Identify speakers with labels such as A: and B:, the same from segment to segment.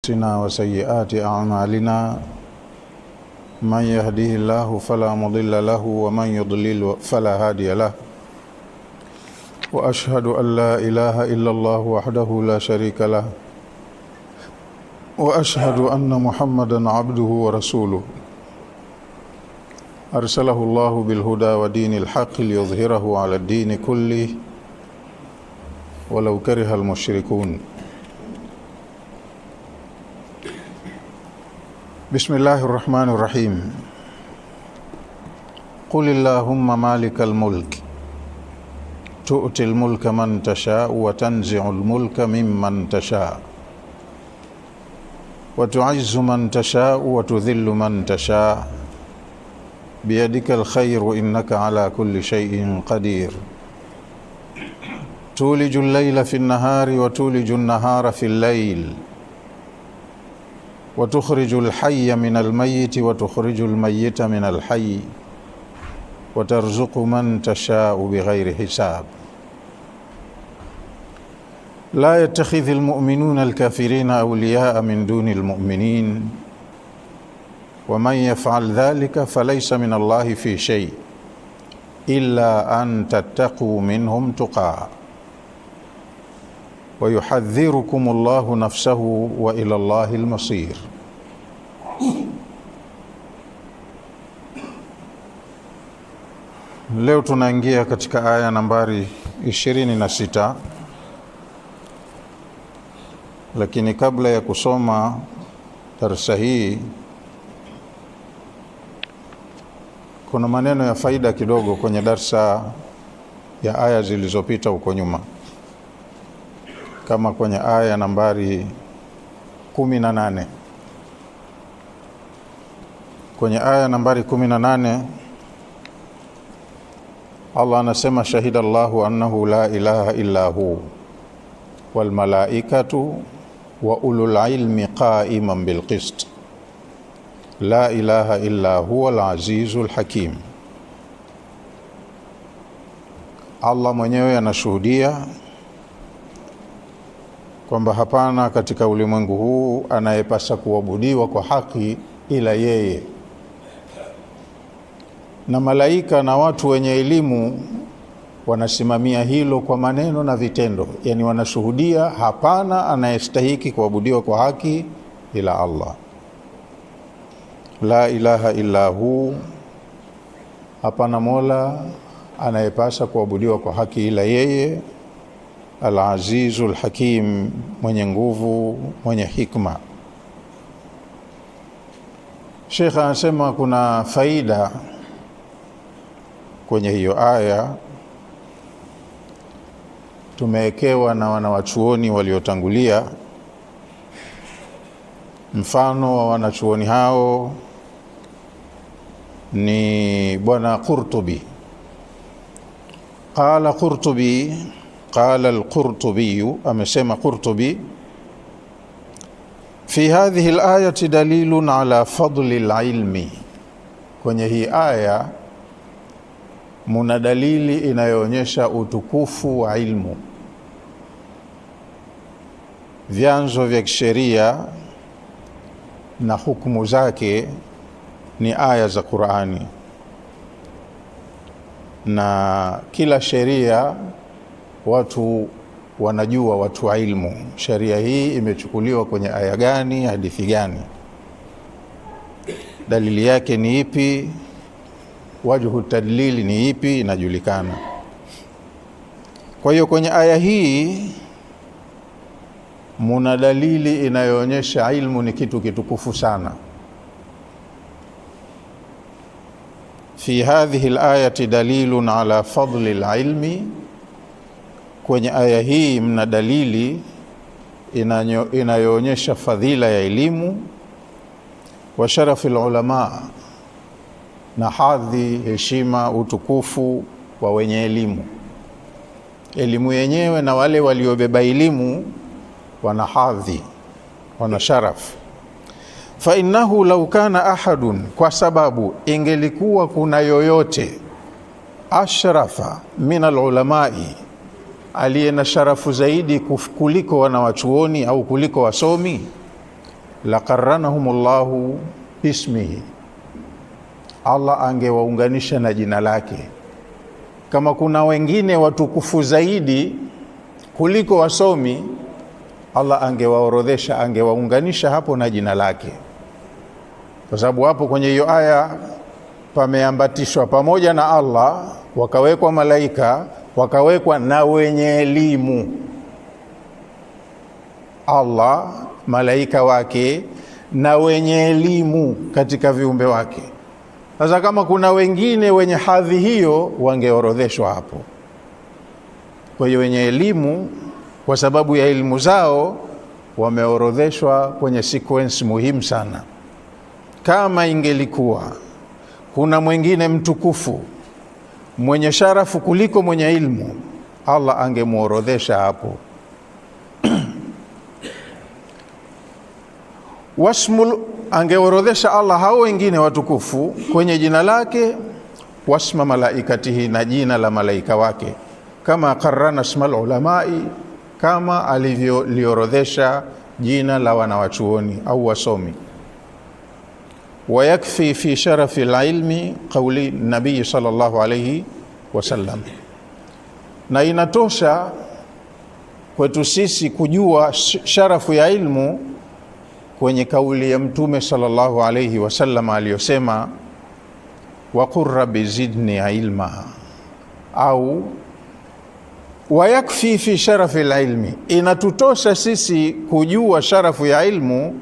A: أنفسنا وسيئات أعمالنا من يهده الله فلا مضل له ومن يضلل فلا هادي له وأشهد أن لا إله إلا الله وحده لا شريك له وأشهد أن محمدا عبده ورسوله أرسله الله بالهدى ودين الحق ليظهره على الدين كله ولو كره المشركون. بسم الله الرحمن الرحيم. قل اللهم مالك الملك تؤتي الملك من تشاء وتنزع الملك ممن تشاء وتعز من تشاء وتذل من تشاء بيدك الخير إنك على كل شيء قدير. تولج الليل في النهار وتولج النهار في الليل وتخرج الحي من الميت وتخرج الميت من الحي وترزق من تشاء بغير حساب. لا يتخذ المؤمنون الكافرين أولياء من دون المؤمنين ومن يفعل ذلك فليس من الله في شيء إلا أن تتقوا منهم تقى ويحذركم الله نفسه وإلى الله المصير. Leo tunaingia katika aya nambari 26, lakini kabla ya kusoma darasa hii kuna maneno ya faida kidogo kwenye darsa ya aya zilizopita huko nyuma, kama kwenye aya nambari 18. Kwenye aya nambari 18 Allah anasema shahida Allahu annahu la ilaha illa hu wal malaikatu wa ulul ilmi qa'iman bil qist la ilaha illa huwa al azizul hakim. Allah mwenyewe anashuhudia kwamba hapana katika ulimwengu huu anayepasa kuabudiwa kwa haki ila yeye, na malaika na watu wenye elimu wanasimamia hilo kwa maneno na vitendo, yani wanashuhudia hapana anayestahiki kuabudiwa kwa haki ila Allah. La ilaha illa hu, hapana mola anayepasa kuabudiwa kwa haki ila yeye. Al-Azizul Hakim, mwenye nguvu, mwenye hikma. Sheikh anasema kuna faida kwenye hiyo aya. Tumewekewa na wanawachuoni waliotangulia. Mfano wa wanachuoni hao ni Bwana Qurtubi. Qala al-Qurtubi, amesema Qurtubi, fi hadhihi al-ayati dalilun ala fadli al-ilmi. Kwenye hii aya muna dalili inayoonyesha utukufu wa ilmu. Vyanzo vya kisheria na hukumu zake ni aya za Qur'ani, na kila sheria watu wanajua, watu wa ilmu, sheria hii imechukuliwa kwenye aya gani, hadithi gani, dalili yake ni ipi, wajhu tadlili ni ipi, inajulikana. Kwa hiyo kwenye aya hii muna dalili inayoonyesha ilmu ni kitu kitukufu sana. Fi hadhihi al-ayati dalilun ala fadli al-ilmi, kwenye aya hii mna dalili inayoonyesha fadhila ya elimu, wa sharafi ulama, na hadhi, heshima, utukufu wa wenye elimu. Elimu yenyewe na wale waliobeba elimu wana hadhi, wana sharaf. Fa innahu law kana ahadun, kwa sababu ingelikuwa kuna yoyote ashrafa min al-ulamai, aliye na sharafu zaidi kuliko wanawachuoni au kuliko wasomi, laqarranahumullahu bismihi, Allah angewaunganisha na jina lake. Kama kuna wengine watukufu zaidi kuliko wasomi, Allah angewaorodhesha, angewaunganisha hapo na jina lake, kwa sababu hapo kwenye hiyo aya pameambatishwa pamoja na Allah, wakawekwa malaika, wakawekwa na wenye elimu. Allah, malaika wake na wenye elimu katika viumbe wake. Sasa kama kuna wengine wenye hadhi hiyo, wangeorodheshwa hapo. Kwa hiyo wenye elimu, kwa sababu ya elimu zao, wameorodheshwa kwenye sequence muhimu sana. Kama ingelikuwa kuna mwingine mtukufu mwenye sharafu kuliko mwenye ilmu, Allah angemuorodhesha hapo. Wasmul, angeorodhesha Allah hao wengine watukufu kwenye jina lake, wasma malaikatihi, na jina la malaika wake, kama qarrana ismal ulamai, kama alivyoliorodhesha jina la wanawachuoni au wasomi. Wayakfi fi sharafi alilmi qawli nabii sallallahu alayhi wasallam, na inatosha kwetu sisi kujua sharafu ya ilmu kwenye kauli ya Mtume sallallahu alayhi wasallam aliyosema, waqur rabbi zidni ilma, au wayakfi fi sharafi alilmi, inatutosha sisi kujua sharafu ya ilmu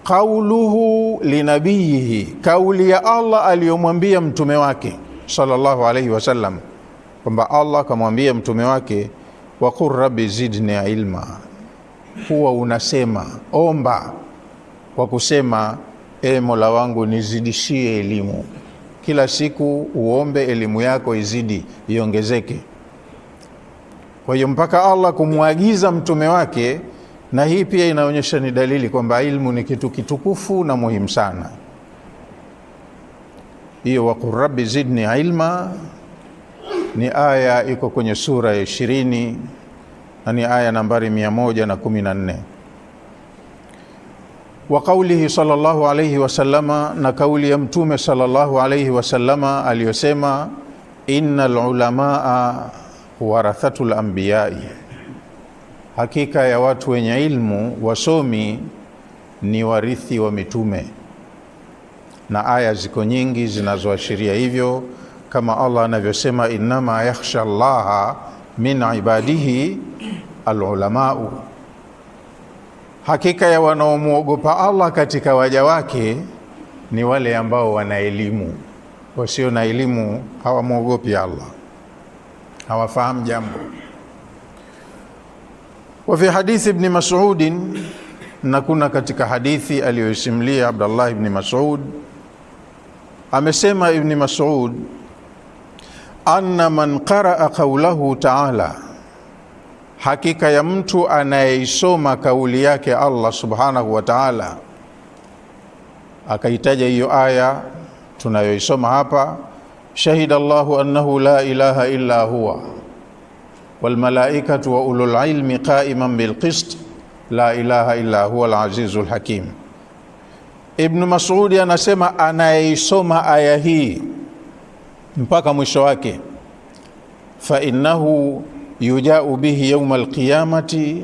A: qauluhu linabiyihi, kauli ya Allah aliyomwambia mtume wake sallallahu alayhi wasallam, kwamba Allah kamwambia mtume wake, waqur rabbi zidni ilma. Huwa unasema, omba kwa kusema, e Mola wangu nizidishie elimu. Kila siku uombe elimu yako izidi, iongezeke. Kwa hiyo mpaka Allah kumwagiza mtume wake, na hii pia inaonyesha ni dalili kwamba ilmu ni kitu kitukufu na muhimu sana. Hiyo waqur rabbi zidni ilma ni aya iko kwenye sura ya 20 na ni aya nambari 114. Wa qawlihi sallallahu alayhi wasallama, na kauli ya mtume sallallahu alayhi wasallama aliyosema, innal ulamaa warathatul anbiyai, hakika ya watu wenye ilmu, wasomi, ni warithi wa mitume. Na aya ziko nyingi zinazoashiria hivyo, kama Allah anavyosema, innama yakhsha Allaha min ibadihi alulamau, hakika ya wanaomuogopa Allah katika waja wake ni wale ambao wana elimu. Wasio na elimu hawamuogopi Allah, hawafahamu jambo. Wa fi hadithi ibn Mas'ud, na kuna katika hadithi aliyoisimulia Abdullah ibn Mas'ud, amesema Ibn Mas'ud, anna man qaraa qawlahu ta'ala, hakika ya mtu anayeisoma kauli yake Allah subhanahu wa ta'ala, akaitaja hiyo aya tunayoisoma hapa, shahida Allahu annahu la ilaha illa huwa wal malaikatu wa ulul ilmi qa'iman bil qist la ilaha illa huwa al azizul hakim. Ibn Mas'ud anasema anayeisoma aya hii mpaka mwisho wake, fa innahu yujau bihi yawma alqiyamati,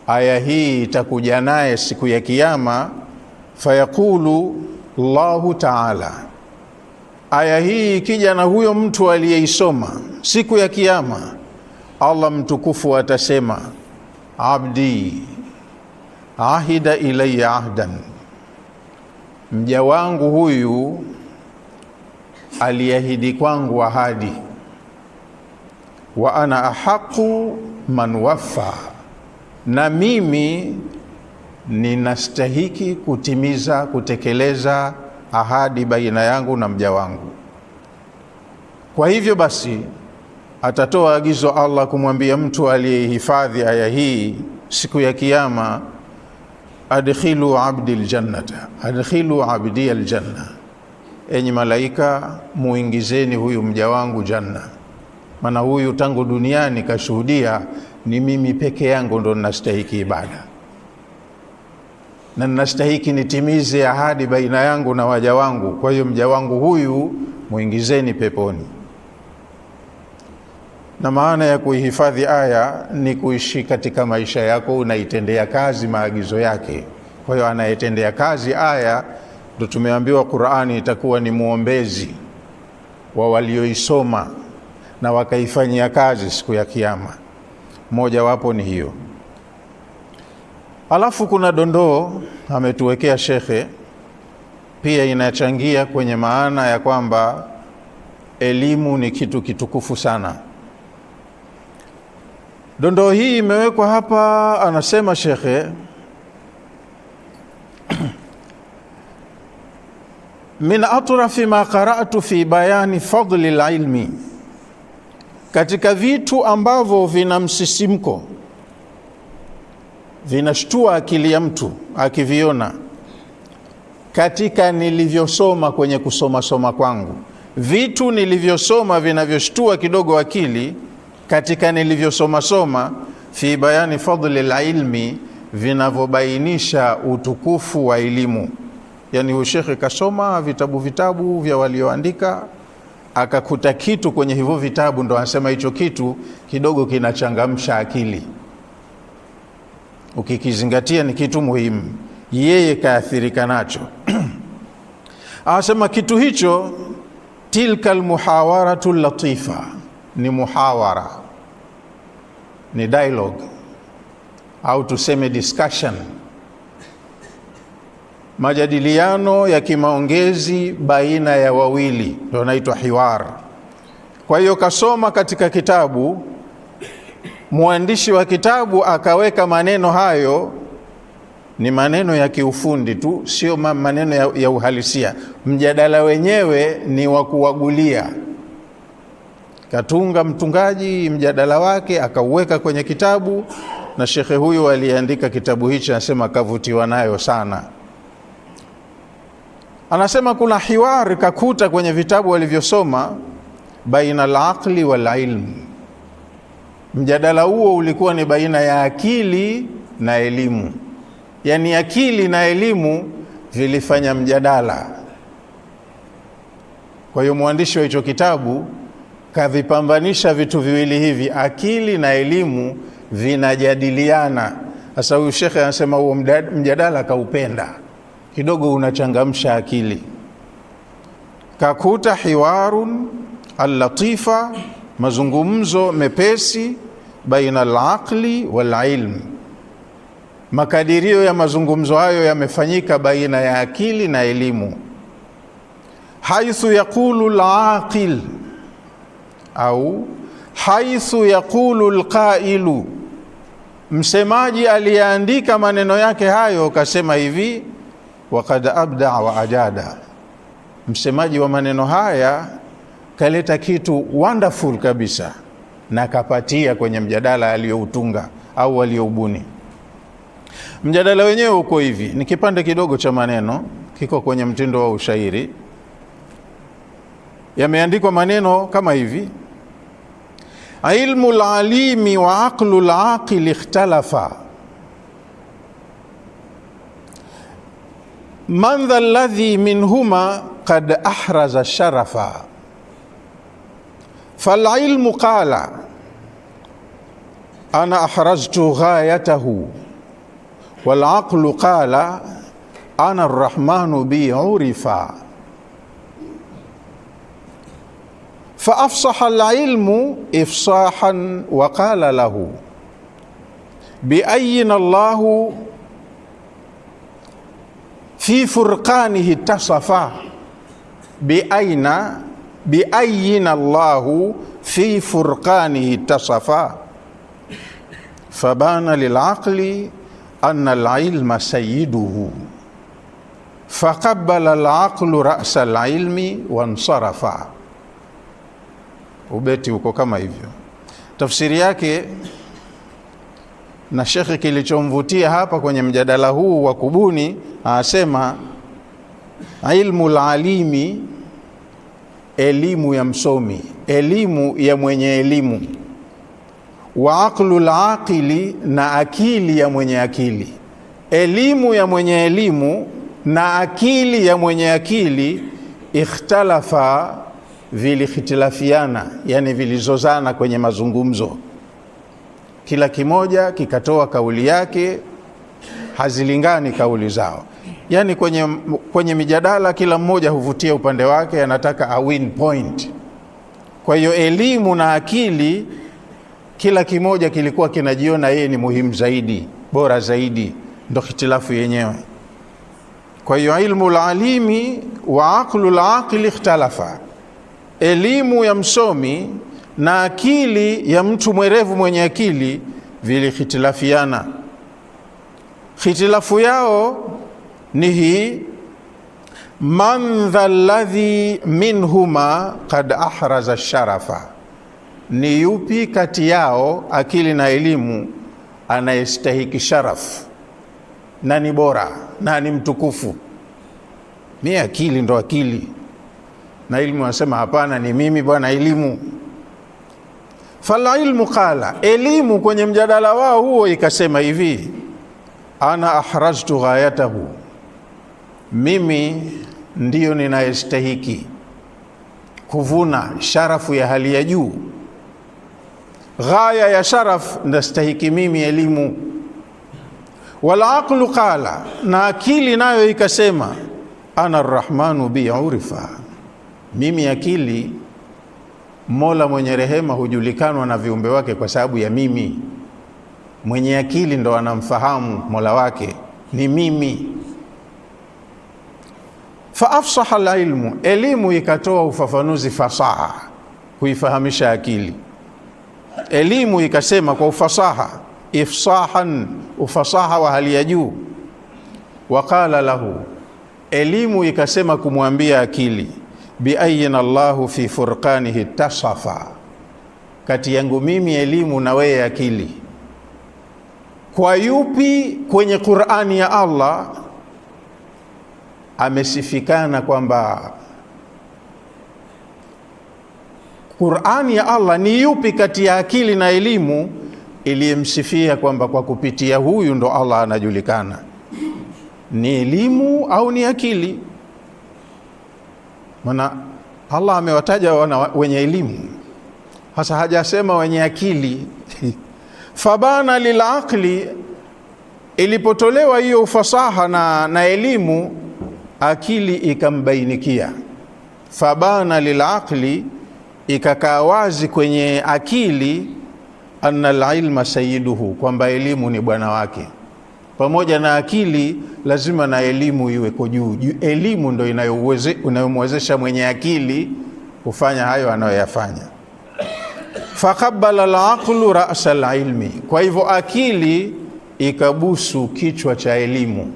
A: aya hii itakuja naye siku ya kiyama, fayaqulu Allahu ta'ala, aya hii ikija na huyo mtu aliyeisoma siku ya kiyama, Allah mtukufu atasema, abdi ahida ilayya ahdan, mja wangu huyu aliahidi kwangu ahadi, wa ana ahaqu man waffa, na mimi ninastahiki kutimiza, kutekeleza ahadi baina yangu na mja wangu. Kwa hivyo basi atatoa agizo Allah kumwambia mtu aliyehifadhi aya hii siku ya kiyama, adkhilu abdi aljannata, adkhilu abdi aljanna, enyi malaika muingizeni huyu mja wangu janna. Maana huyu tangu duniani kashuhudia ni mimi peke yangu ndo ninastahiki ibada. na ninastahiki nitimize ahadi baina yangu na waja wangu, kwa hiyo mja wangu huyu muingizeni peponi. Na maana ya kuihifadhi aya ni kuishi katika maisha yako, unaitendea kazi maagizo yake. Kwa hiyo anayetendea kazi aya, ndio tumeambiwa Qur'ani itakuwa ni muombezi wa walioisoma na wakaifanyia kazi siku ya Kiyama. Moja wapo ni hiyo. Alafu kuna dondoo ametuwekea shekhe, pia inachangia kwenye maana ya kwamba elimu ni kitu kitukufu sana. Dondoo hii imewekwa hapa, anasema shekhe min atrafi ma qara'tu fi bayani fadli alilmi, katika vitu ambavyo vina msisimko, vinashtua akili ya mtu akiviona katika nilivyosoma kwenye kusoma kwangu, vitu nilivyosoma vinavyoshtua kidogo akili katika nilivyosoma fi bayani fadli alilmi, vinavyobainisha utukufu wa elimu. Yani huyu shekhe kasoma vitabu vya walioandika, akakuta kitu kwenye hivyo vitabu, ndo anasema hicho kitu kidogo kinachangamsha akili, ukikizingatia ni kitu muhimu, yeye kaathirika nacho. Anasema kitu hicho, tilka almuhawaratu latifa, ni muhawara, ni dialogue au tuseme discussion, majadiliano ya kimaongezi baina ya wawili, ndio inaitwa hiwar. Kwa hiyo kasoma katika kitabu, mwandishi wa kitabu akaweka maneno hayo, ni maneno ya kiufundi tu, sio maneno ya uhalisia. Mjadala wenyewe ni wa kuwagulia. Katunga mtungaji mjadala wake akauweka kwenye kitabu, na shekhe huyu aliandika kitabu hicho anasema kavutiwa nayo sana. Anasema kuna hiwari kakuta kwenye vitabu walivyosoma baina al-aqli wal-ilm. Mjadala huo ulikuwa ni baina ya akili na elimu, yani akili na elimu vilifanya mjadala. Kwa hiyo mwandishi wa hicho kitabu kavipambanisha vitu viwili hivi, akili na elimu vinajadiliana. Sasa huyu shekhe anasema huo mjadala kaupenda, kidogo unachangamsha akili. Kakuta hiwarun al-latifa, mazungumzo mepesi baina al-aqli wal-ilm. Makadirio ya mazungumzo hayo yamefanyika baina ya akili na elimu. Haithu yaqulu al-aqil au haithu yaqulu al-qailu, msemaji aliyeandika maneno yake hayo kasema hivi, waqad abda wa ajada. Msemaji wa maneno haya kaleta kitu wonderful kabisa na kapatia kwenye mjadala aliyoutunga au aliyoubuni. Mjadala wenyewe uko hivi, ni kipande kidogo cha maneno, kiko kwenye mtindo wa ushairi. Yameandikwa maneno kama hivi: ilmu al-alimi wa aqlu al-aqil ikhtalafa, man dha alladhi minhuma qad ahraza sharafa, fal-ilmu qala ana ahraztu ghayatahu, wal-aqlu qala ana ar-rahmanu bi urifa. فأفصح العلم إفصاحا وقال له بأين الله في فرقانه اتصفا، بأين الله في فرقانه اتصفا، فبان للعقل أن العلم سيده، فقبل العقل رأس العلم وانصرفا. Ubeti uko kama hivyo. Tafsiri yake na shekhi kilichomvutia hapa kwenye mjadala huu wa kubuni, anasema ilmu al-alimi, elimu ya msomi, elimu ya mwenye elimu, wa aqlu al-aqili, na akili ya mwenye akili. elimu ya mwenye elimu na akili ya mwenye akili ikhtalafa, vilikhtilafiana, yani vilizozana kwenye mazungumzo, kila kimoja kikatoa kauli yake, hazilingani kauli zao. Yani kwenye mijadala kila mmoja huvutia upande wake, anataka a win point. Kwa hiyo elimu na akili, kila kimoja kilikuwa kinajiona yeye ni muhimu zaidi, bora zaidi, ndo ikhtilafu yenyewe. Kwa hiyo ilmu lalimi wa aqlu laqili ikhtalafa, elimu ya msomi na akili ya mtu mwerevu mwenye akili vilikhtilafiana. Khitilafu yao ni hii: man dha alladhi minhuma qad ahraza sharafa, ni yupi kati yao akili na elimu anayestahiki sharaf na ni bora na ni mtukufu. Ni akili ndo akili, na ilmu anasema hapana, ni mimi bwana elimu. Fala ilmu qala, elimu kwenye mjadala wao huo ikasema hivi: ana ahraztu ghayatahu, mimi ndiyo ninayestahiki kuvuna sharafu ya hali ya juu. Ghaya ya sharaf nastahiki mimi elimu. Wala aqlu qala, na akili nayo ikasema ana arrahmanu bi urifa, mimi akili, Mola mwenye rehema hujulikanwa na viumbe wake kwa sababu ya mimi. Mwenye akili ndo anamfahamu Mola wake ni mimi. Fa afsaha alilmu, elimu ikatoa ufafanuzi fasaha kuifahamisha akili. Elimu ikasema kwa ufasaha, ifsahan, ufasaha wa hali ya juu. Waqala lahu, elimu ikasema kumwambia akili, biayina Allahu fi furqanihi tasafa, kati yangu mimi elimu na wewe akili, kwa yupi kwenye Qur'ani ya Allah amesifikana kwamba Qur'ani ya Allah ni yupi kati ya akili na elimu iliyemsifia kwamba kwa kupitia huyu ndo Allah anajulikana, ni elimu au ni akili? Maana Allah amewataja wenye elimu, hasa hajasema wenye akili. Fabana lilaqli, ilipotolewa hiyo ufasaha na elimu, akili ikambainikia. Fabana lilaqli, ikakaa wazi kwenye akili, anna alilma sayyiduhu, kwamba elimu ni bwana wake. Pamoja na akili, lazima na elimu iwe kwa juu. Elimu ndo inayomwezesha mwenye akili kufanya hayo anayoyafanya. Faqabbala alaqlu ra'sa alilmi, kwa hivyo akili ikabusu kichwa cha elimu.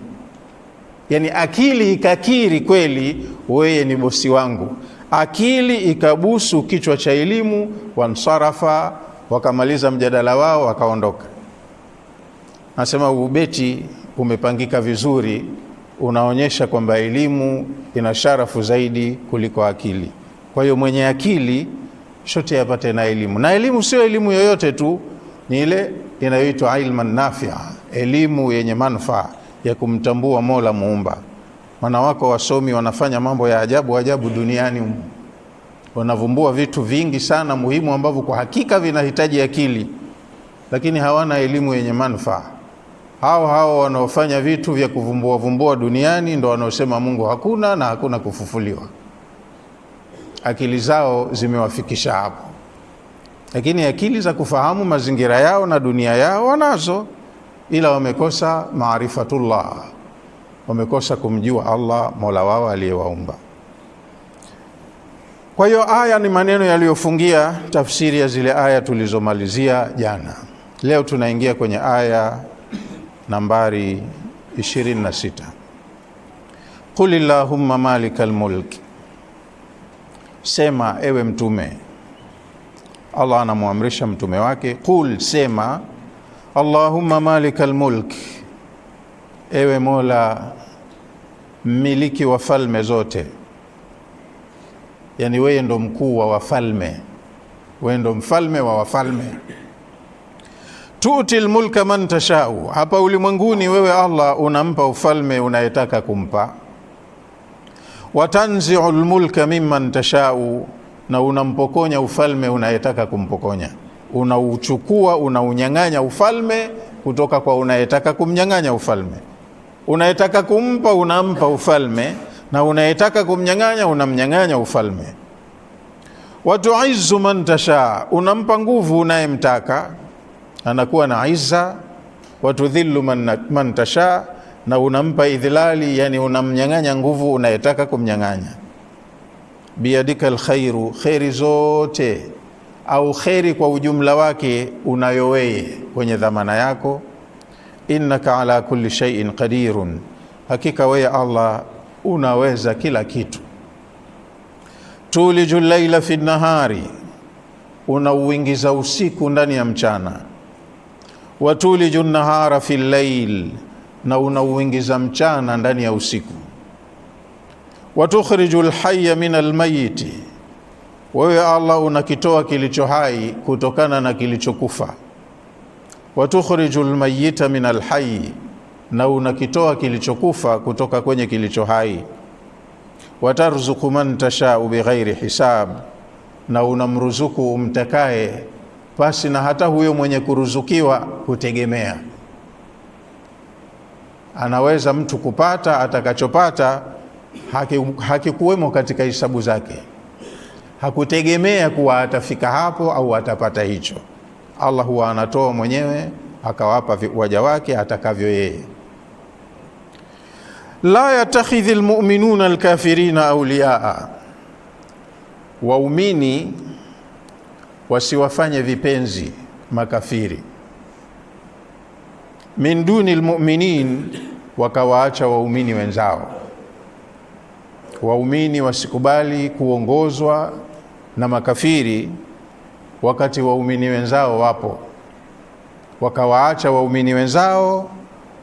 A: Yani akili ikakiri kweli, wewe ni bosi wangu. Akili ikabusu kichwa cha elimu. Wansarafa, wakamaliza mjadala wao wakaondoka. Nasema ubeti umepangika vizuri, unaonyesha kwamba elimu ina sharafu zaidi kuliko akili. Kwa hiyo mwenye akili shote yapate na elimu, na elimu sio elimu yoyote tu, ni ile inayoitwa ilman nafia, elimu yenye manufaa ya kumtambua Mola Muumba. Maana wako wasomi wanafanya mambo ya ajabu ajabu duniani, wanavumbua vitu vingi sana muhimu ambavyo kwa hakika vinahitaji akili, lakini hawana elimu yenye manufaa. Hao wanaofanya vitu vya kuvumbua duniani ndo wanaosema Mungu hakuna na hakuna kufufuliwa. Akili zao zimewafikisha hapo, lakini akili za kufahamu mazingira yao na dunia yao wanazo, ila wamekosa maarifatullah, wamekosa kumjua Allah Mola wao aliyewaumba. Kwa hiyo aya ni maneno yaliyofungia tafsiri ya zile aya tulizomalizia jana. Leo tunaingia kwenye aya nambari 26. Qul illahumma malikal mulk, sema ewe mtume. Allah anamuamrisha mtume wake, qul, sema, Allahumma malikal mulk, ewe Mola mmiliki wa falme zote. Yani wewe ndo mkuu wa wafalme, wewe ndo mfalme wa wafalme. tu'til mulka man tashau, hapa ulimwenguni wewe Allah unampa ufalme unayetaka kumpa. Wa tanzi'ul mulka mimman tashau, na unampokonya ufalme unayetaka kumpokonya. Unauchukua, unaunyang'anya ufalme kutoka kwa unayetaka kumnyang'anya ufalme. Unayetaka kumpa unampa ufalme, na unayetaka kumnyang'anya unamnyang'anya ufalme. Wa tu'izzu man tasha, unampa nguvu unayemtaka anakuwa na izza. Wa tudhillu man tasha, na unampa idhlali, yani unamnyang'anya nguvu unayetaka kumnyang'anya. Biyadika alkhairu, khairi zote au khairi kwa ujumla wake unayo wewe kwenye dhamana yako. Innaka ala kulli shay'in qadirun, hakika wewe Allah unaweza kila kitu. Tulijul layla fi nahari, unauingiza usiku ndani ya mchana. Wa tulijun nahara fi layl, na unauingiza mchana ndani ya usiku. Wa tukhrijul hayya min almayiti, wewe Allah unakitoa kilicho hai kutokana na kilichokufa. Wa tukhrijul mayyita min alhayy, na unakitoa kilichokufa kutoka kwenye kilicho hai. Wa tarzuqu man tashau bighairi hisab, na unamruzuku umtakaye pasi na hata huyo mwenye kuruzukiwa kutegemea. Anaweza mtu kupata atakachopata hakikuwemo katika hisabu zake, hakutegemea kuwa atafika hapo au atapata hicho. Allah huwa anatoa mwenyewe akawapa waja wake atakavyo yeye. La yatakhidhi almu'minuna alkafirina awliyaa, waumini wasiwafanye vipenzi makafiri. Min duni almu'minin, wakawaacha waumini wenzao. Waumini wasikubali kuongozwa na makafiri wakati waumini wenzao wapo. Wakawaacha waumini wenzao,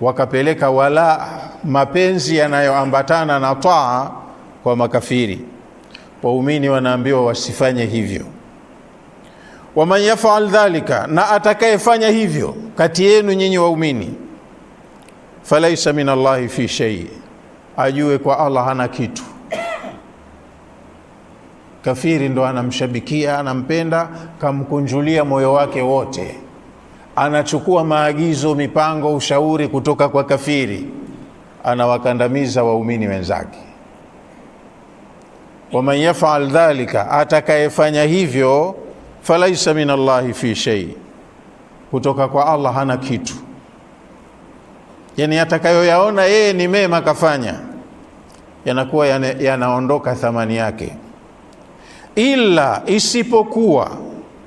A: wakapeleka wala mapenzi yanayoambatana na taa kwa makafiri. Waumini wanaambiwa wasifanye hivyo. Waman yaf'al dhalika, na atakayefanya hivyo kati yenu nyinyi waumini, falaysa min Allahi fi shay, ajue kwa Allah hana kitu. Kafiri ndo anamshabikia, anampenda, kamkunjulia moyo wake wote, anachukua maagizo, mipango, ushauri kutoka kwa kafiri, anawakandamiza waumini wenzake. Waman yaf'al dhalika, atakayefanya hivyo, falaysa min Allahi fi shay, kutoka kwa Allah hana kitu. Yani atakayoyaona yeye ni mema kafanya, yanakuwa yanaondoka thamani yake. Illa, isipokuwa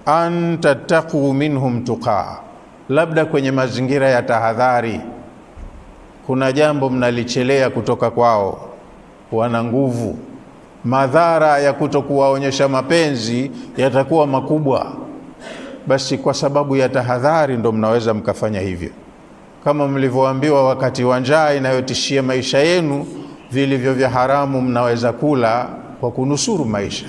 A: an tattaqu minhum tuqaa, labda kwenye mazingira ya tahadhari, kuna jambo mnalichelea kutoka kwao, wana nguvu, madhara ya kutokuwaonyesha mapenzi yatakuwa makubwa, basi kwa sababu ya tahadhari ndo mnaweza mkafanya hivyo. Kama mlivyoambiwa, wakati wa njaa inayotishia maisha yenu, vilivyo vya haramu mnaweza kula kwa kunusuru maisha.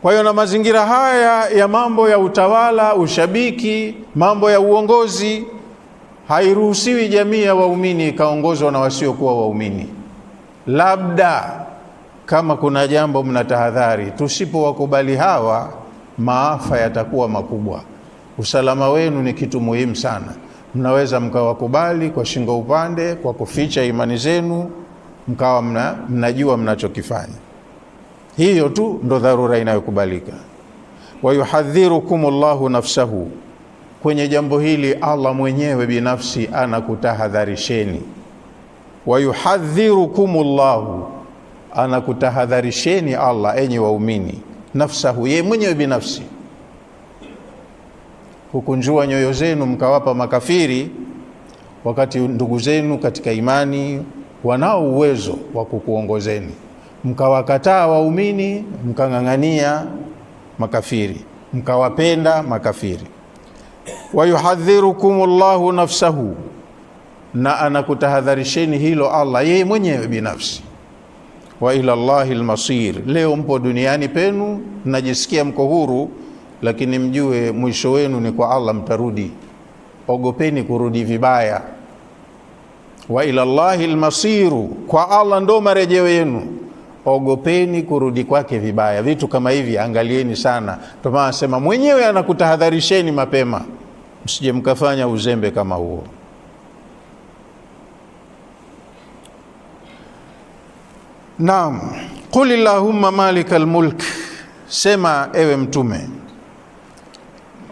A: Kwa hiyo na mazingira haya ya mambo ya utawala, ushabiki, mambo ya uongozi, hairuhusiwi jamii ya waumini ikaongozwa na wasiokuwa waumini. Labda kama kuna jambo mnatahadhari, tusipowakubali hawa, maafa yatakuwa makubwa. Usalama wenu ni kitu muhimu sana. Mnaweza mkawakubali kwa shingo upande, kwa kuficha imani zenu, mkawa mnajua mnachokifanya. Hiyo tu ndo dharura inayokubalika. Wa yuhadhirukumullahu nafsahu, kwenye jambo hili Allah mwenyewe binafsi anakutahadharisheni. Wa yuhadhirukumullahu, anakutahadharisheni Allah, enyi waumini, nafsahu, yeye mwenyewe binafsi. Kukunjua nyoyo zenu mkawapa makafiri, wakati ndugu zenu katika imani wanao uwezo wa kukuongozeni. Mkawakataa waumini, mkang'ang'ania makafiri, mkawapenda makafiri. Wa yuhadhirukumullahu nafsahu, na anakutahadharisheni hilo Allah, yeye mwenyewe binafsi. Wa ila Allahil masir, leo mpo duniani penu, najisikia mko huru, lakini mjue mwisho wenu ni kwa Allah mtarudi. Ogopeni kurudi vibaya. Wa ila Allahi almasiru, kwa Allah ndo marejeo yenu. Ogopeni kurudi kwake vibaya. Vitu kama hivi angalieni sana. Tuma asema mwenyewe anakutahadharisheni mapema, msije mkafanya uzembe kama huo. Naam, qul illahumma malikal mulk, sema ewe mtume,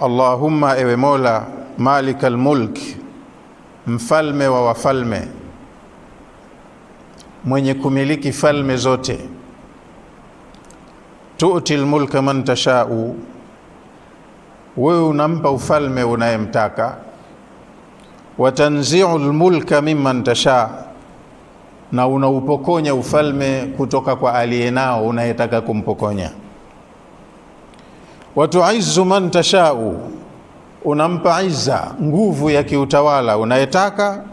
A: Allahumma, ewe Mola, malikal mulk, mfalme wa wafalme, mwenye kumiliki falme zote. Tu'til mulka man tasha'u, wewe unampa ufalme unayemtaka. Wa tanzi'ul mulka mimman tasha', na unaupokonya ufalme kutoka kwa aliyenao unayetaka kumpokonya. Wa tu'izzu man tasha'u, unampa izza, nguvu ya kiutawala unayetaka.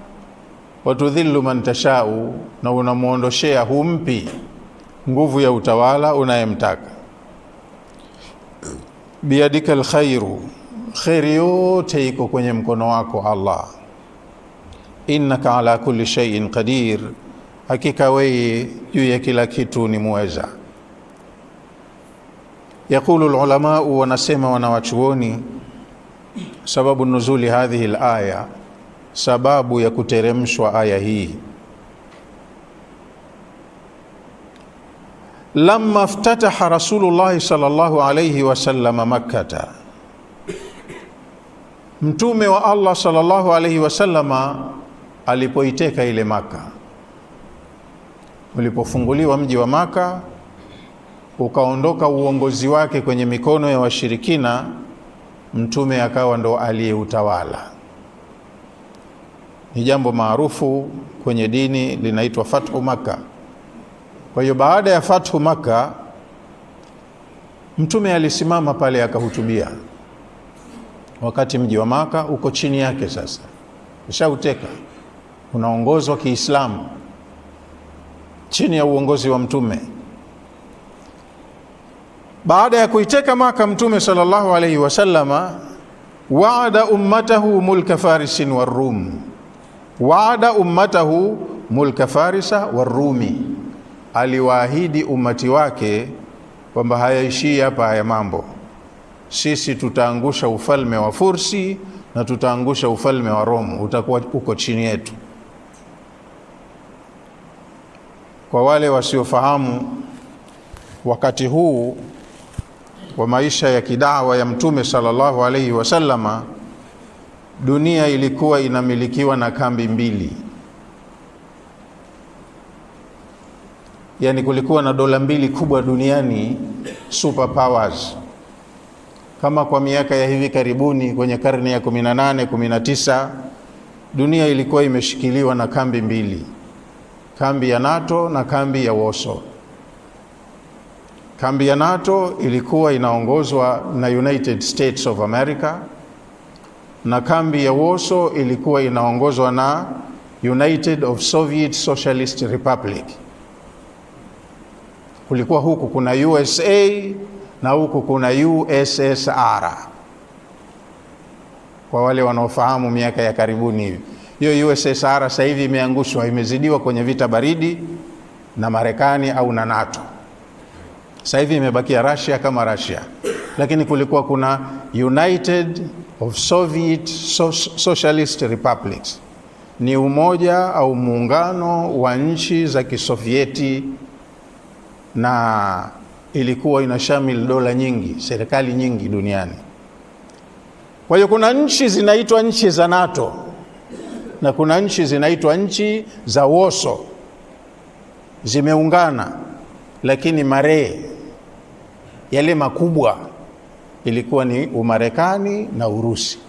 A: Wa tudhillu man tasha'u, na unamuondoshea, humpi nguvu ya utawala unayemtaka. Biyadika alkhairu, khairi yote iko kwenye mkono wako Allah. Innaka ala kulli shay'in qadir, hakika wewe juu ya kila kitu ni muweza. Yaqulu alulama, wanasema wanawachuoni, sababu nuzuli hadhihi alaya, sababu ya kuteremshwa aya hii. Lamma iftataha Rasulullah sallallahu alayhi wasallam Makkah, mtume wa Allah sallallahu alayhi wasallam alipoiteka ile Maka. Ulipofunguliwa mji wa Maka, ukaondoka uongozi wake kwenye mikono ya washirikina, mtume akawa ndo aliyeutawala. Ni jambo maarufu kwenye dini, linaitwa Fathu Makkah. Kwa hiyo baada ya Fathu Makkah, mtume alisimama pale akahutubia, wakati mji wa Makkah uko chini yake. Sasa ushauteka, unaongozwa Kiislamu chini ya uongozi wa mtume. Baada ya kuiteka Makkah, mtume sallallahu alayhi wasallama waada ummatahu mulka farisin warum, waada ummatahu mulka farisa warumi, aliwaahidi umati wake kwamba hayaishii hapa haya mambo, sisi tutaangusha ufalme wa Fursi na tutaangusha ufalme wa Rome, utakuwa uko chini yetu. Kwa wale wasiofahamu, wakati huu wa maisha ya kidawa ya mtume sallallahu alayhi wasallama, dunia ilikuwa inamilikiwa na kambi mbili. Yani kulikuwa na dola mbili kubwa duniani, super powers. Kama kwa miaka ya hivi karibuni kwenye karne ya 18, 19, dunia ilikuwa imeshikiliwa na kambi mbili, kambi ya NATO na kambi ya Warsaw. Kambi ya NATO ilikuwa inaongozwa na United States of America, na kambi ya Warsaw ilikuwa inaongozwa na United of Soviet Socialist Republic. Kulikuwa huku kuna USA na huku kuna USSR, kwa wale wanaofahamu miaka ya karibuni hivi. Hiyo USSR sasa hivi imeangushwa, imezidiwa kwenye vita baridi na Marekani au na NATO. Sasa hivi imebakia Russia kama Russia, lakini kulikuwa kuna United of Soviet Socialist Republics, ni umoja au muungano wa nchi za Kisovieti, na ilikuwa inashamil dola nyingi, serikali nyingi duniani. Kwa hiyo kuna nchi zinaitwa nchi za NATO na kuna nchi zinaitwa nchi za Warsaw, zimeungana, lakini yale makubwa ilikuwa ni Umarekani na Urusi.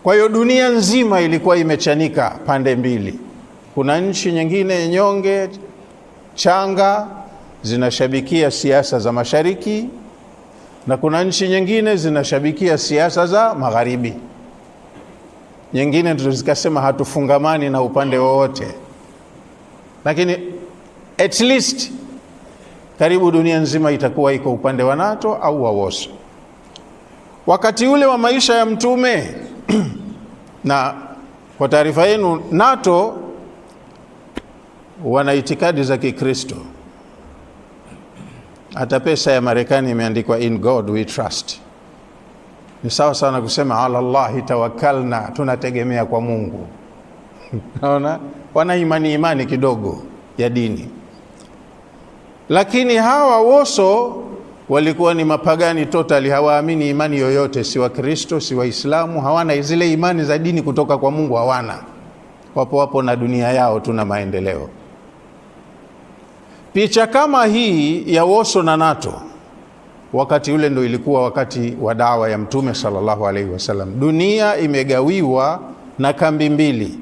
A: Kwa hiyo dunia nzima ilikuwa imechanika pande mbili. Kuna nchi nyingine nyonge changa zinashabikia siasa za mashariki, na kuna nchi nyingine zinashabikia siasa za magharibi. Nyingine ndio zikasema hatufungamani na upande wowote, lakini at least karibu dunia nzima itakuwa iko upande wa NATO au wa Warsaw. Wakati ule wa maisha ya mtume na kwa taarifa yenu, NATO wana itikadi za Kikristo. Hata pesa ya Marekani imeandikwa in God we trust. Ni sawa sana kusema ala Allahi tawakkalna, tunategemea kwa Mungu. Naona wana imani kidogo ya dini. Lakini hawa woso walikuwa ni mapagani totally, hawaamini imani yoyote, si wa Kristo, si Waislamu, hawana zile imani za dini kutoka kwa Mungu, hawana. Wapo na dunia yao, tuna maendeleo. Picha kama hii ya woso na NATO wakati ule ndo ilikuwa wakati wa dawa ya Mtume sallallahu alaihi wasallam. Dunia imegawiwa na kambi mbili.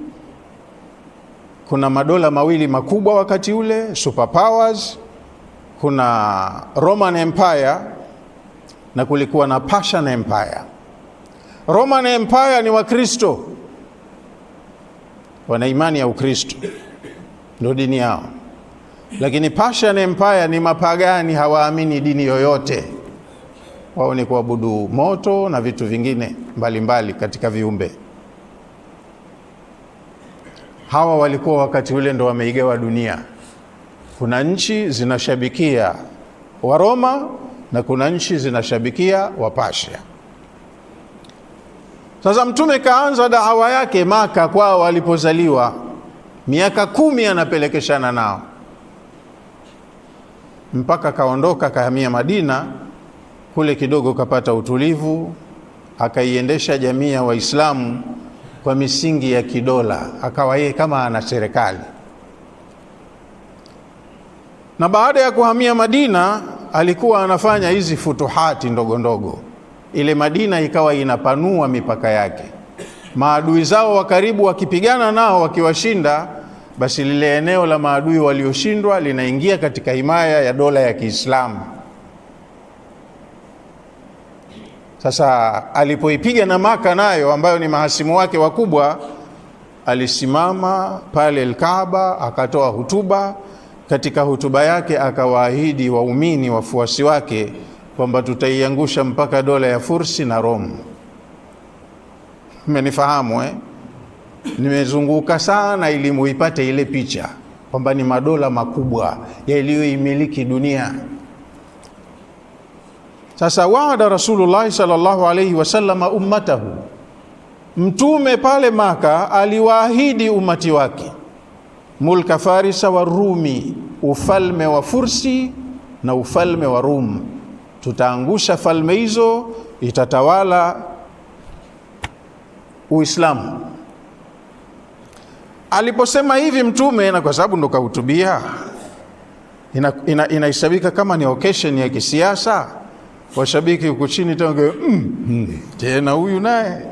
A: Kuna madola mawili makubwa wakati ule, superpowers. Kuna Roman Empire na kulikuwa na Persian Empire. Roman Empire ni Wakristo, wana imani ya Ukristo, ndio dini yao. Lakini Persian Empire ni mapagani, hawaamini dini yoyote. Wao ni kuabudu moto na vitu vingine mbalimbali katika viumbe. Hawa walikuwa wakati ule ndo wameigawa dunia. Kuna nchi zinashabikia wa Roma na kuna nchi zinashabikia wa Persia. Sasa mtume kaanza dawa yake Maka kwao walipozaliwa. Miaka 10 anapelekeshana nao, mpaka kaondoka kahamia Madina. Kule kidogo kapata utulivu, akaiendesha jamii ya Waislamu kwa misingi ya kidola, akawa yeye kama ana serikali. Na baada ya kuhamia Madina alikuwa anafanya hizi futuhati ndogo ndogo. Ile Madina ikawa inapanua mipaka yake. Maadui zao wa karibu wakipigana nao, wakiwashinda, basi lile eneo la maadui walioshindwa linaingia katika himaya ya dola ya Kiislamu. Sasa alipoipiga na Maka nayo ambayo ni mahasimu wake wakubwa, alisimama pale Al-Kaaba akatoa hutuba. Katika hutuba yake akawaahidi waumini wafuasi wake kwamba tutaiangusha mpaka dola ya Fursi na Rome. Mmenifahamu Nimezunguka sana ili muipate ile picha kwamba ni madola makubwa yaliyoimiliki dunia. Sasa waada Rasulullah sallallahu alayhi wasallam ummatahu, mtume pale Maka aliwaahidi umati wake mulka Farisa wa Rumi, ufalme wa Fursi na ufalme wa Rum. Tutaangusha falme hizo, itatawala Uislamu. Aliposema hivi mtume, na kwa sababu ndo kahutubia, inaisabika kama ni occasion ya kisiasa, washabiki huko chini tena huyu naye.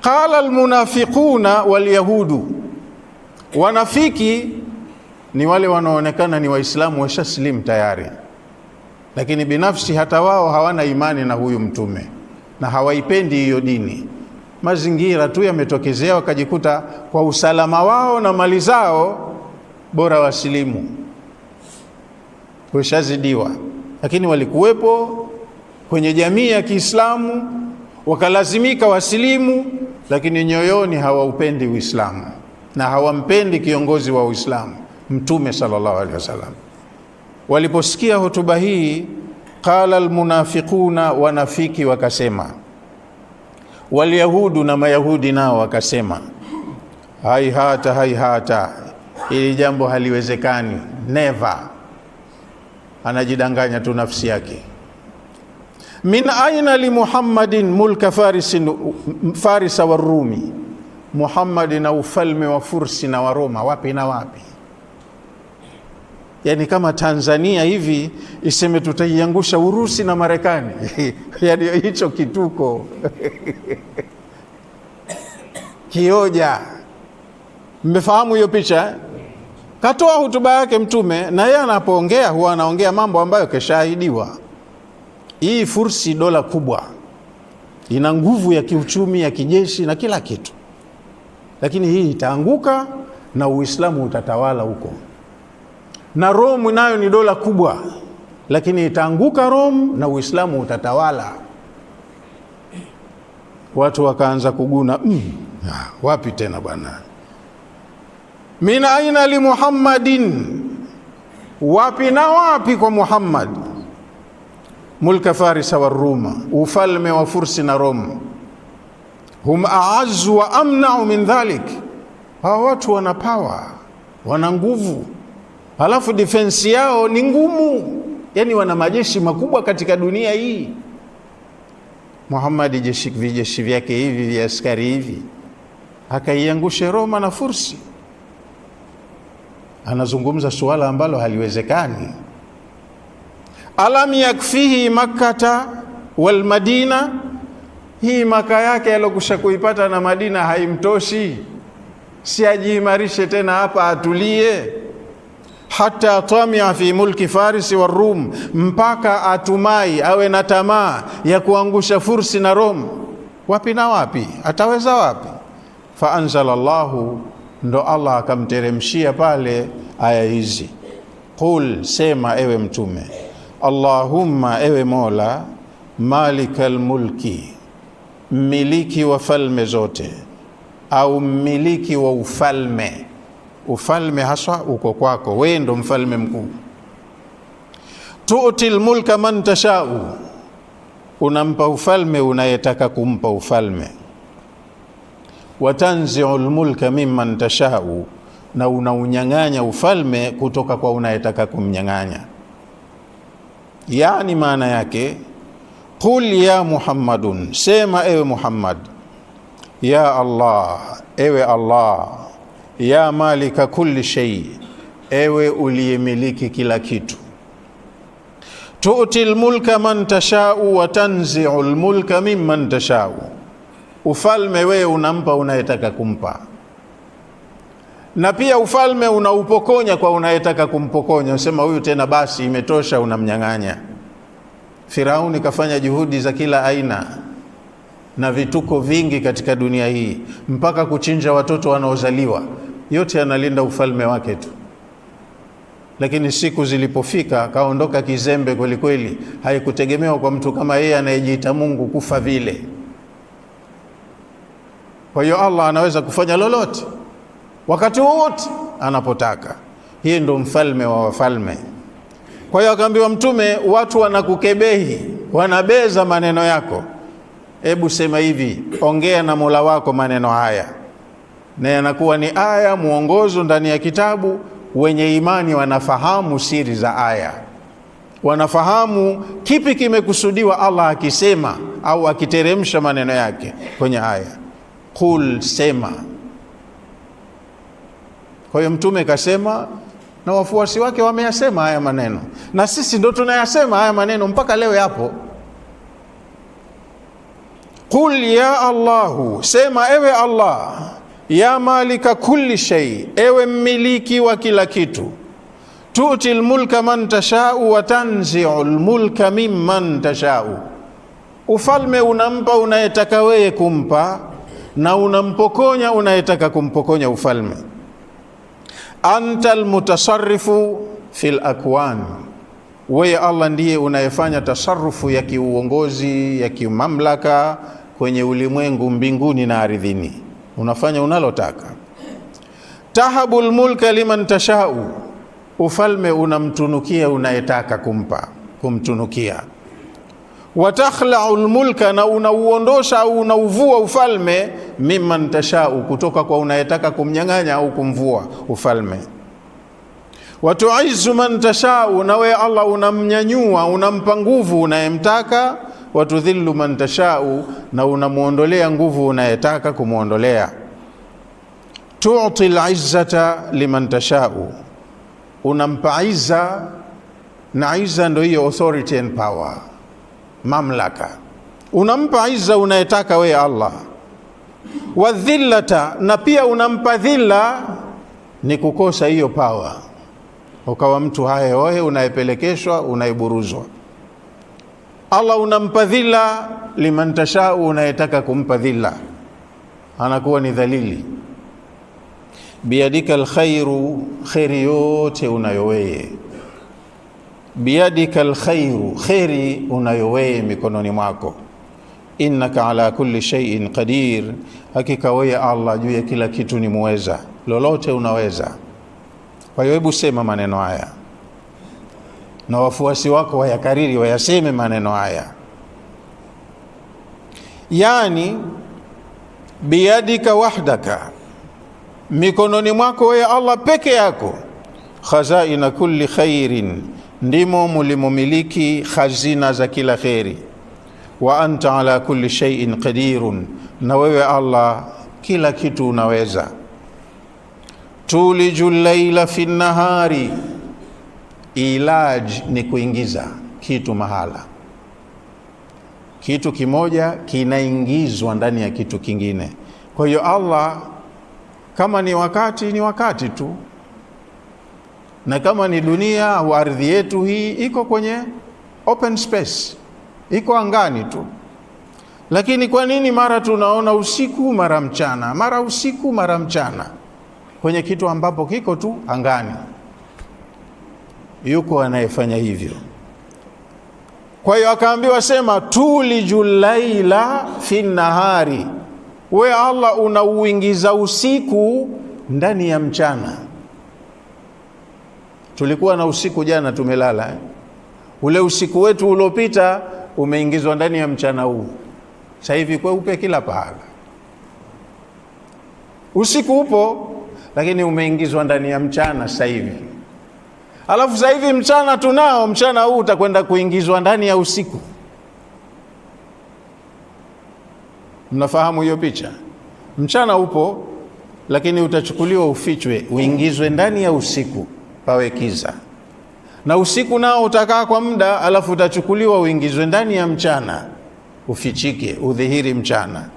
A: Qala almunafiquna walyahudu, wanafiki ni wale wanaonekana ni Waislamu washaslim tayari, lakini binafsi hata wao hawana imani na huyu mtume na hawaipendi hiyo dini. Mazingira tu yametokezea, wakajikuta kwa usalama wao na mali zao bora wasilimu, kushazidiwa. Lakini walikuwepo kwenye jamii ya Kiislamu, wakalazimika wasilimu, lakini nyoyoni hawaupendi Uislamu na hawampendi kiongozi wa Uislamu, Mtume sallallahu alaihi wasallam. Waliposikia hotuba hii, qala almunafiquna, wanafiki wakasema, walyahudu, na mayahudi nao wakasema, haihata haihata, ili jambo haliwezekani, never. Anajidanganya tu nafsi yake. Min aina li Muhammadin mulka Farisa wa Rumi, Muhammad na ufalme wa Fursi na wa Roma, wapi na wapi? Yani kama Tanzania hivi iseme tutaiangusha Urusi na Marekani. Yani hicho kituko kioja. Mmefahamu hiyo picha? Katoa hutuba yake mtume, na yeye anapoongea huwa anaongea mambo ambayo keshahidiwa. Hii Fursi dola kubwa, ina nguvu ya kiuchumi, ya kijeshi na kila kitu, lakini hii itaanguka na Uislamu utatawala huko. Na Rome nayo ni dola kubwa, lakini itaanguka Rome na Uislamu utatawala. Watu wakaanza kuguna, wapi tena bwana? Min aina li Muhammadin, wapi na wapi kwa Muhammad? Mulka Farisa wa Ruma, ufalme wa Fursi na Rom. Hum a'azzu wa amna'u min dhalik, hawa watu wana power, wana nguvu, halafu defense yao ni ngumu, yani wana majeshi makubwa katika dunia hii. Muhammad vijeshi vyake hivi vya askari hivi akaiangusha Roma na Fursi. Anazungumza suala ambalo haliwezekani. Alam yakfihi makkata wal madina, hii Maka yake alokusha kuipata na Madina haimtoshi, si ajiimarishe tena hapa atulie? Hata tamia fi mulki Farisi wa Rum, mpaka atumai awe na tamaa ya kuangusha Fursi na Rom. Wapi na wapi? Ataweza wapi? Fa anzalallahu, ndo Allah akamteremshia pale aya hizi. Qul, sema ewe mtume, Allahumma, ewe Mola, malikal mulki, mmiliki wa falme zote, au mmiliki wa ufalme. Ufalme haswa uko kwako, wewe ndo mfalme mkuu. Tu'til mulka man tashau, unampa ufalme unayetaka kumpa ufalme. Watanzi'ul mulka mimman tashau, na unaunyang'anya ufalme kutoka kwa unayetaka kumnyang'anya. Yani maana yake, qul ya Muhammadun, sema ewe Muhammad, ya Allah, ewe Allah, ya malika kulli shay, ewe uliyemiliki kila kitu. Tu'til mulka man tashau wa tanzi'ul mulka mimman tashau, ufalme wewe unampa unayetaka kumpa, na pia ufalme unaupokonya kwa unayetaka kumpokonya. Usema huyu tena basi imetosha, unamnyang'anya. Firauni kafanya juhudi za kila aina na vituko vingi katika dunia hii, mpaka kuchinja watoto wanaozaliwa, yote analinda ufalme wake tu. Lakini siku zilipofika kaondoka kizembe kweli kweli. Haikutegemewa kwa mtu kama yeye anayejiita Mungu kufa vile. Kwa hiyo Allah anaweza kufanya lolote wakati wowote anapotaka. Hii ndo mfalme wa wafalme. Kwa hiyo akaambiwa Mtume, watu wanakukebehi, wanabeza maneno yako, hebu sema hivi, ongea na Mola wako maneno haya, na yanakuwa ni aya muongozo ndani ya kitabu. Wenye imani wanafahamu siri za aya, wanafahamu kipi kimekusudiwa Allah akisema au akiteremsha maneno yake kwenye aya. Qul, sema. Kwa hiyo Mtume kasema na wafuasi wake wameyasema haya maneno, na sisi ndo tunayasema haya maneno mpaka leo yapo. Qul ya Allahu, sema ewe Allah, ya malika kulli shay, ewe mmiliki wa kila kitu. Tu'til mulka man tashau wa tanzi'ul mulka mimman tashau, ufalme unampa unayetaka wewe kumpa, na unampokonya unayetaka kumpokonya ufalme. Antal mutasarrifu fil akwan, wewe Allah ndiye unayefanya tasarrufu ya kiuongozi, ya kimamlaka kwenye ulimwengu, mbinguni na ardhini. Unafanya unalotaka. Tahabul mulka liman tashau, ufalme unamtunukia unayetaka kumtunukia. Watakhla'ul mulka, na unauondosha au unauvua ufalme, mimman tashau, kutoka kwa unayetaka kumnyang'anya au kumvua ufalme. Watu'izzu man tashau, na wewe Allah unamnyanyua, unampa nguvu unayemtaka. Watudhillu man tashau, na unamuondolea nguvu unayetaka kumuondolea. Tu'til izzata liman tashau, unampa izza, na izza ndio hiyo authority and power, mamlaka. Unampa izza unayetaka wewe Allah. Wadhillata, na pia unampa dhilla, ni kukosa hiyo power, ukawa mtu haye hoye, unayepelekeshwa, unayeburuzwa. Allah unampa dhilla liman tashau, unayetaka kumpa dhilla, anakuwa ni dhalili. Biyadika alkhairu, khairi yote unayoweye. Biyadika alkhairu, khairi unayoweye mikononi mwako. innaka ala kulli shay'in qadir, hakika wewe Allah juu ya kila kitu ni muweza, lolote unaweza. Kwa hiyo hebu sema maneno haya na wafuasi wako wayakariri, wayaseme maneno haya. Yani biyadika wahdaka, mikononi mwako wewe Allah peke yako, khazaina kulli khairin, ndimo mulimumiliki khazina za kila khairi. Wa anta ala kulli shay'in qadirun, na wewe Allah kila kitu unaweza. Tuliju llaila fi nahari, ilaj ni kuingiza kitu mahala, kitu kimoja kinaingizwa ndani ya kitu kingine. Kwa hiyo Allah kama ni wakati tu, na kama ni dunia au ardhi yetu hii iko kwenye open space, iko angani tu. Lakini kwa nini mara tunaona usiku mara mchana, mara usiku mara mchana kwenye kitu ambapo kiko tu angani? Yuko anayefanya hivyo. Kwa hiyo akaambiwa sema tulijul laila fi nahari, we Allah unauingiza usiku ndani ya mchana. Tulikuwa na usiku jana tumelala, ule usiku wetu uliopita umeingizwa ndani ya mchana huu. Sasa hivi kweupe kila pahala, usiku upo lakini umeingizwa ndani ya mchana sasa hivi. Alafu sasa hivi mchana tunao, mchana huu utakwenda kuingizwa ndani ya usiku. Mnafahamu hiyo picha? Mchana upo lakini utachukuliwa ufichwe, uingizwe ndani ya usiku, pawe kiza. Na usiku nao utakaa kwa muda, alafu utachukuliwa uingizwe ndani ya mchana, ufichike, udhihiri mchana.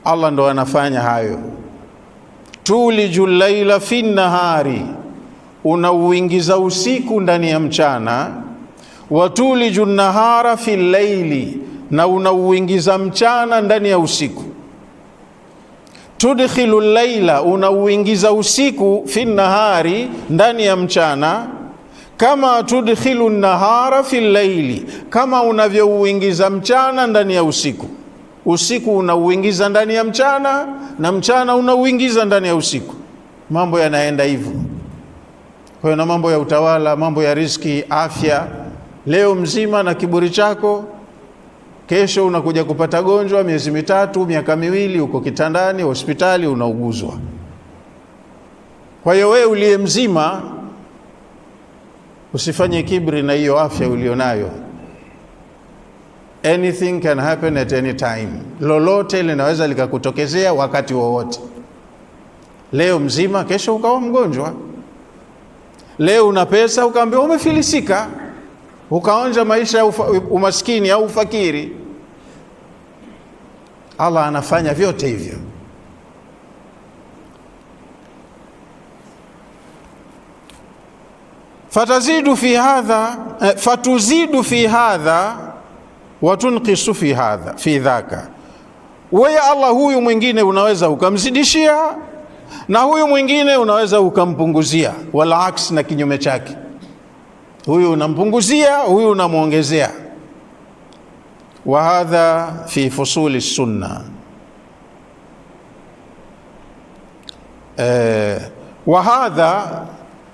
A: Allah ndo anafanya hayo. Tuliju llaila fi nahari, unauingiza usiku ndani ya mchana. Wa tuliju nahara fi llaili, na unauingiza mchana ndani ya usiku. Tudkhilu llaila, unauingiza usiku fi nahari, ndani ya mchana. Kama tudkhilu nahara fi llaili, kama unavyouingiza mchana ndani ya usiku. Usiku unauingiza ndani ya mchana na mchana unauingiza ndani ya usiku. Mambo yanaenda hivyo. Kwa hiyo na mambo ya utawala, mambo ya riziki, afya, leo mzima na kiburi chako, kesho unakuja kupata gonjwa, miezi mitatu, miaka miwili uko kitandani hospitali unauguzwa. Kwa hiyo wewe uliye mzima usifanye kiburi na hiyo afya ulionayo. Anything can happen at any time. Lolote linaweza likakutokezea wakati wowote. Leo mzima, kesho ukawa mgonjwa. Leo una pesa ukaambiwa umefilisika, ukaonja maisha ya umaskini au ufakiri. Allah anafanya vyote hivyo. Fatuzidu fi hadha wa tunqisu fi hadha fi dhaka. Wewe Allah huyu mwingine unaweza ukamzidishia, na huyu mwingine unaweza ukampunguzia, wala aks, na kinyume chake. Huyu unampunguzia, huyu unamuongezea. Wa hadha fi fusuli sunna. Wa hadha,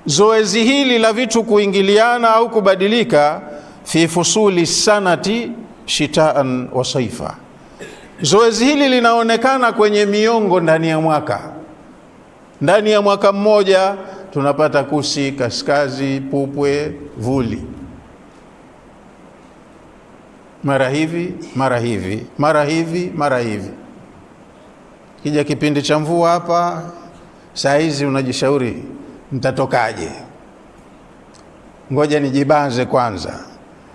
A: zoezi hili la vitu kuingiliana au kubadilika, fi fusuli sanati shitaan wa saifa. Zoezi hili linaonekana kwenye miongo ndani ya mwaka. Ndani ya mwaka mmoja tunapata kusi, kaskazi, pupwe, vuli. Mara hivi, mara hivi, mara hivi, mara hivi. Kija kipindi cha mvua hapa, saa hizi unajishauri mtatokaje? Ngoja nijibanze kwanza.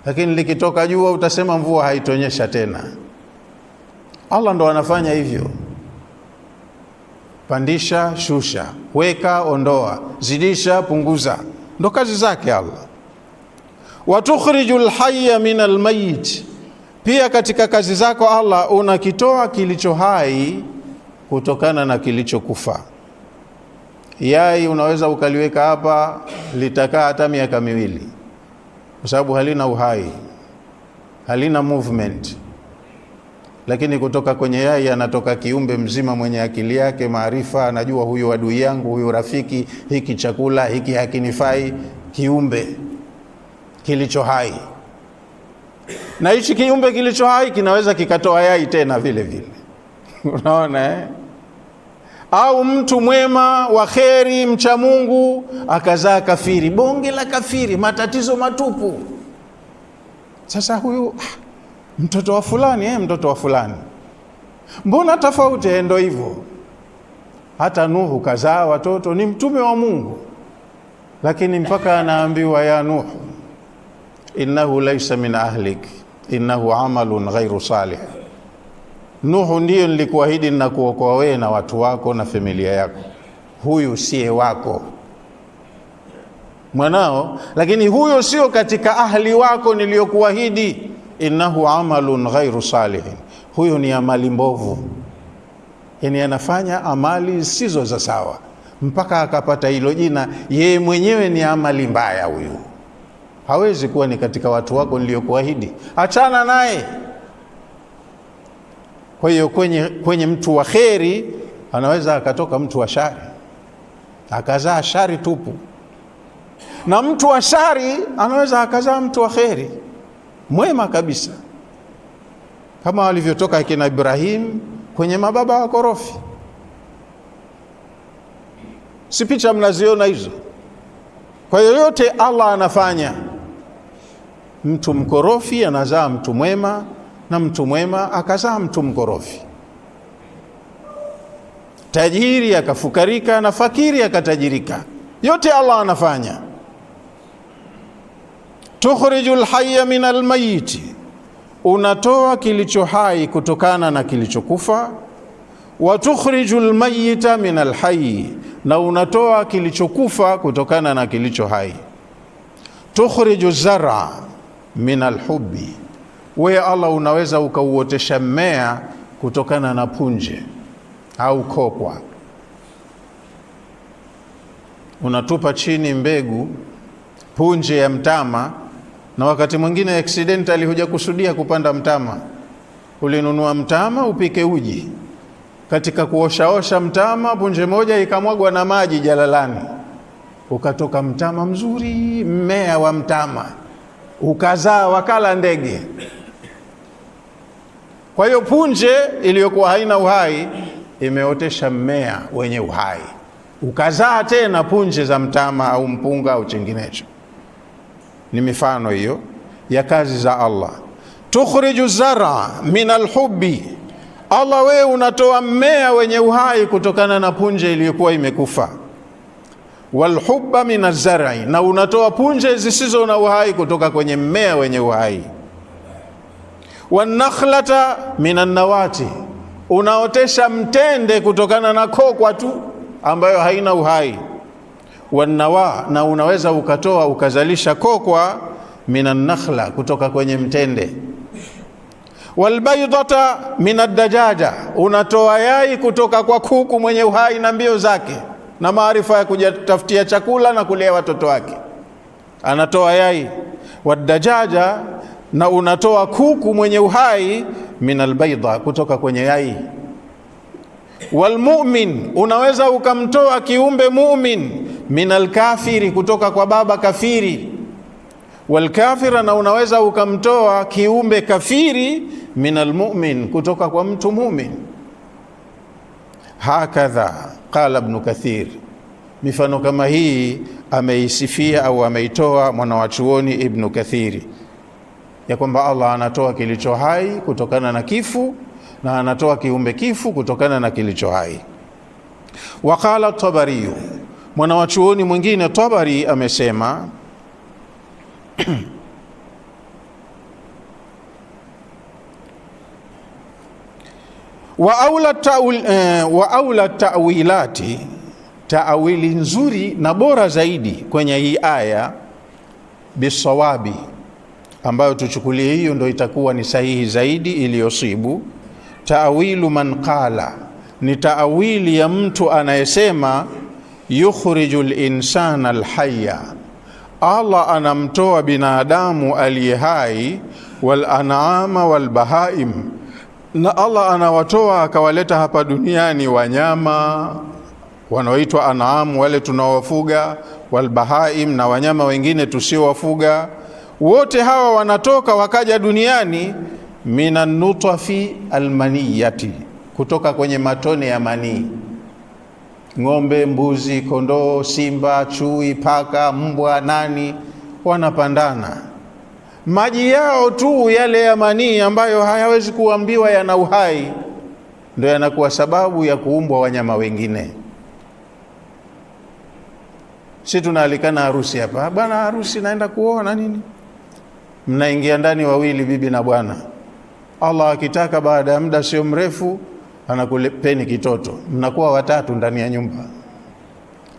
A: Lakini likitoka jua utasema mvua haitonyesha tena. Allah ndo anafanya hivyo. Pandisha, shusha, weka, ondoa, zidisha, punguza. Ndo kazi zake Allah. Wa tukhrijul hayya minal mayit, pia katika kazi zako Allah unakitoa kilicho hai kutokana na kilichokufa. Yai unaweza ukaliweka hapa litakaa hata miaka miwili, kwa sababu halina uhai, halina movement. lakini kutoka kwenye yai anatoka kiumbe mzima mwenye akili yake, maarifa, anajua huyu adui yangu, huyu rafiki, hiki chakula, hiki hakinifai. Kiumbe kilicho hai, na hichi kiumbe kilicho hai kinaweza kikatoa yai tena vile vile. Unaona Au mtu mwema wa kheri, mcha Mungu, akazaa kafiri, bonge la kafiri, matatizo matupu. Sasa huyu mtoto wa fulani, mtoto wa fulani, mbona tofauti? Ndio hivyo. Hata Nuhu kazaa watoto, ni mtume wa Mungu, lakini mpaka anaambiwa ya Nuhu, innahu laysa min ahlik, innahu amalun ghairu salih. Nuhu, ndiyo nilikuahidi na kuokoa wewe na watu wako na familia yako, huyu siye wako, mwanao, lakini huyo sio katika ahli wako niliyokuahidi. Innahu amalun ghairu salih, huyo ni amali mbovu, yani anafanya amali sizo za sawa, mpaka akapata hilo jina. Yeye mwenyewe ni amali mbaya, huyu hawezi kuwa ni katika watu wako niliyokuahidi, achana naye. Kwa hiyo kwenye mtu wa kheri anaweza akatoka mtu wa shari, akazaa shari tupu, na mtu wa shari anaweza akazaa mtu wa kheri mwema kabisa, kama walivyotoka kina Ibrahim kwenye mababa wa korofi. Si picha mnaziona hizo? Kwa hiyo yote Allah anafanya. Mtu mkorofi anazaa mtu mwema, na mtu mwema akazaa mtu mkorofi. Tajiri akafukarika na fakiri akatajirika. Yote Allah anafanya. Tukhrijul hayya minal mayyiti, unatoa kilicho hai kutokana na kilichokufa. Wa tukhrijul mayyita minal hayy, na unatoa kilichokufa kutokana na kilicho hai. Tukhriju zar'a minal hubbi, we Allah unaweza ukauotesha mmea kutokana na punje au kokwa. Unatupa chini mbegu, punje ya mtama, na wakati mwingine accidentally hujakusudia kupanda mtama. Ulinunua mtama upike uji, katika kuoshaosha mtama punje moja ikamwagwa na maji jalalani, ukatoka mtama mzuri, mmea wa mtama, ukazaa wakala ndege. Kwa hiyo punje iliyokuwa haina uhai imeotesha mmea wenye uhai, ukazaa tena punje za mtama au mpunga au chinginecho. Ni mifano hiyo ya kazi za Allah. Tukhriju zara minal hubbi, Allah wewe unatoa mmea wenye uhai kutokana na punje iliyokuwa imekufa. Wal hubba minaz zar'i, na unatoa punje zisizo na uhai kutoka kwenye mmea wenye uhai. Wan nakhlata minan nawati, unaotesha mtende kutokana na kokwa tu ambayo haina uhai. Wan nawa, na unaweza ukatoa ukazalisha kokwa minan nakhla, kutoka kwenye mtende. Wal baydata minad dajaja, unatoa yai kutoka kwa kuku mwenye uhai na mbio zake na maarifa ya kujitafutia chakula na kulea watoto wake, anatoa yai. Wad dajaja, na unatoa kuku mwenye uhai minal bayda, kutoka kwenye yai. Wal mu'min, unaweza ukamtoa kiumbe mu'min minal kafiri, kutoka kwa baba kafiri. Wal kafira, na unaweza ukamtoa kiumbe kafiri minal mu'min, kutoka kwa mtu mu'min. Hakadha qala Ibn Kathir, mifano kama hii ameisifia au ameitoa mwanawachuoni Ibn Kathiri, ya kwamba Allah anatoa kilicho hai kutokana na kifu, na anatoa kiumbe kifu kutokana na kilicho hai. Waqala Tabari, mwanawachuoni mwingine Tabari amesema wa aula ta'wilati, ta'wili nzuri na bora zaidi kwenye hii aya, bisawabi, ambayo tuchukulie hiyo ndio itakuwa ni sahihi zaidi iliyosibu. Ta'wilu man qala, ni ta'wili ya mtu anayesema yukhrijul insana alhayya, Allah anamtoa binadamu aliye hai, wal an'ama wal bahaim, Na Allah anawatoa akawaleta hapa duniani wanyama wanaoitwa an'am, wale tunaowafuga, walbahaim, na wanyama wengine tusiowafuga. Wote hawa wanatoka wakaja duniani minan nutfi almaniyati, kutoka kwenye matone ya manii. Ng'ombe, mbuzi, kondoo, simba, chui, paka, mbwa, nani wanapandana. Maji yao tu yale ya manii ambayo hayawezi kuambiwa yana uhai, ndio yanakuwa sababu ya kuumbwa wanyama wengine. Si tunaalikana harusi hapa, bwana harusi naenda kuona nini, mnaingia ndani wawili, bibi na bwana. Allah akitaka baada ya muda sio mrefu anakulepeni kitoto, mnakuwa watatu ndani ya nyumba.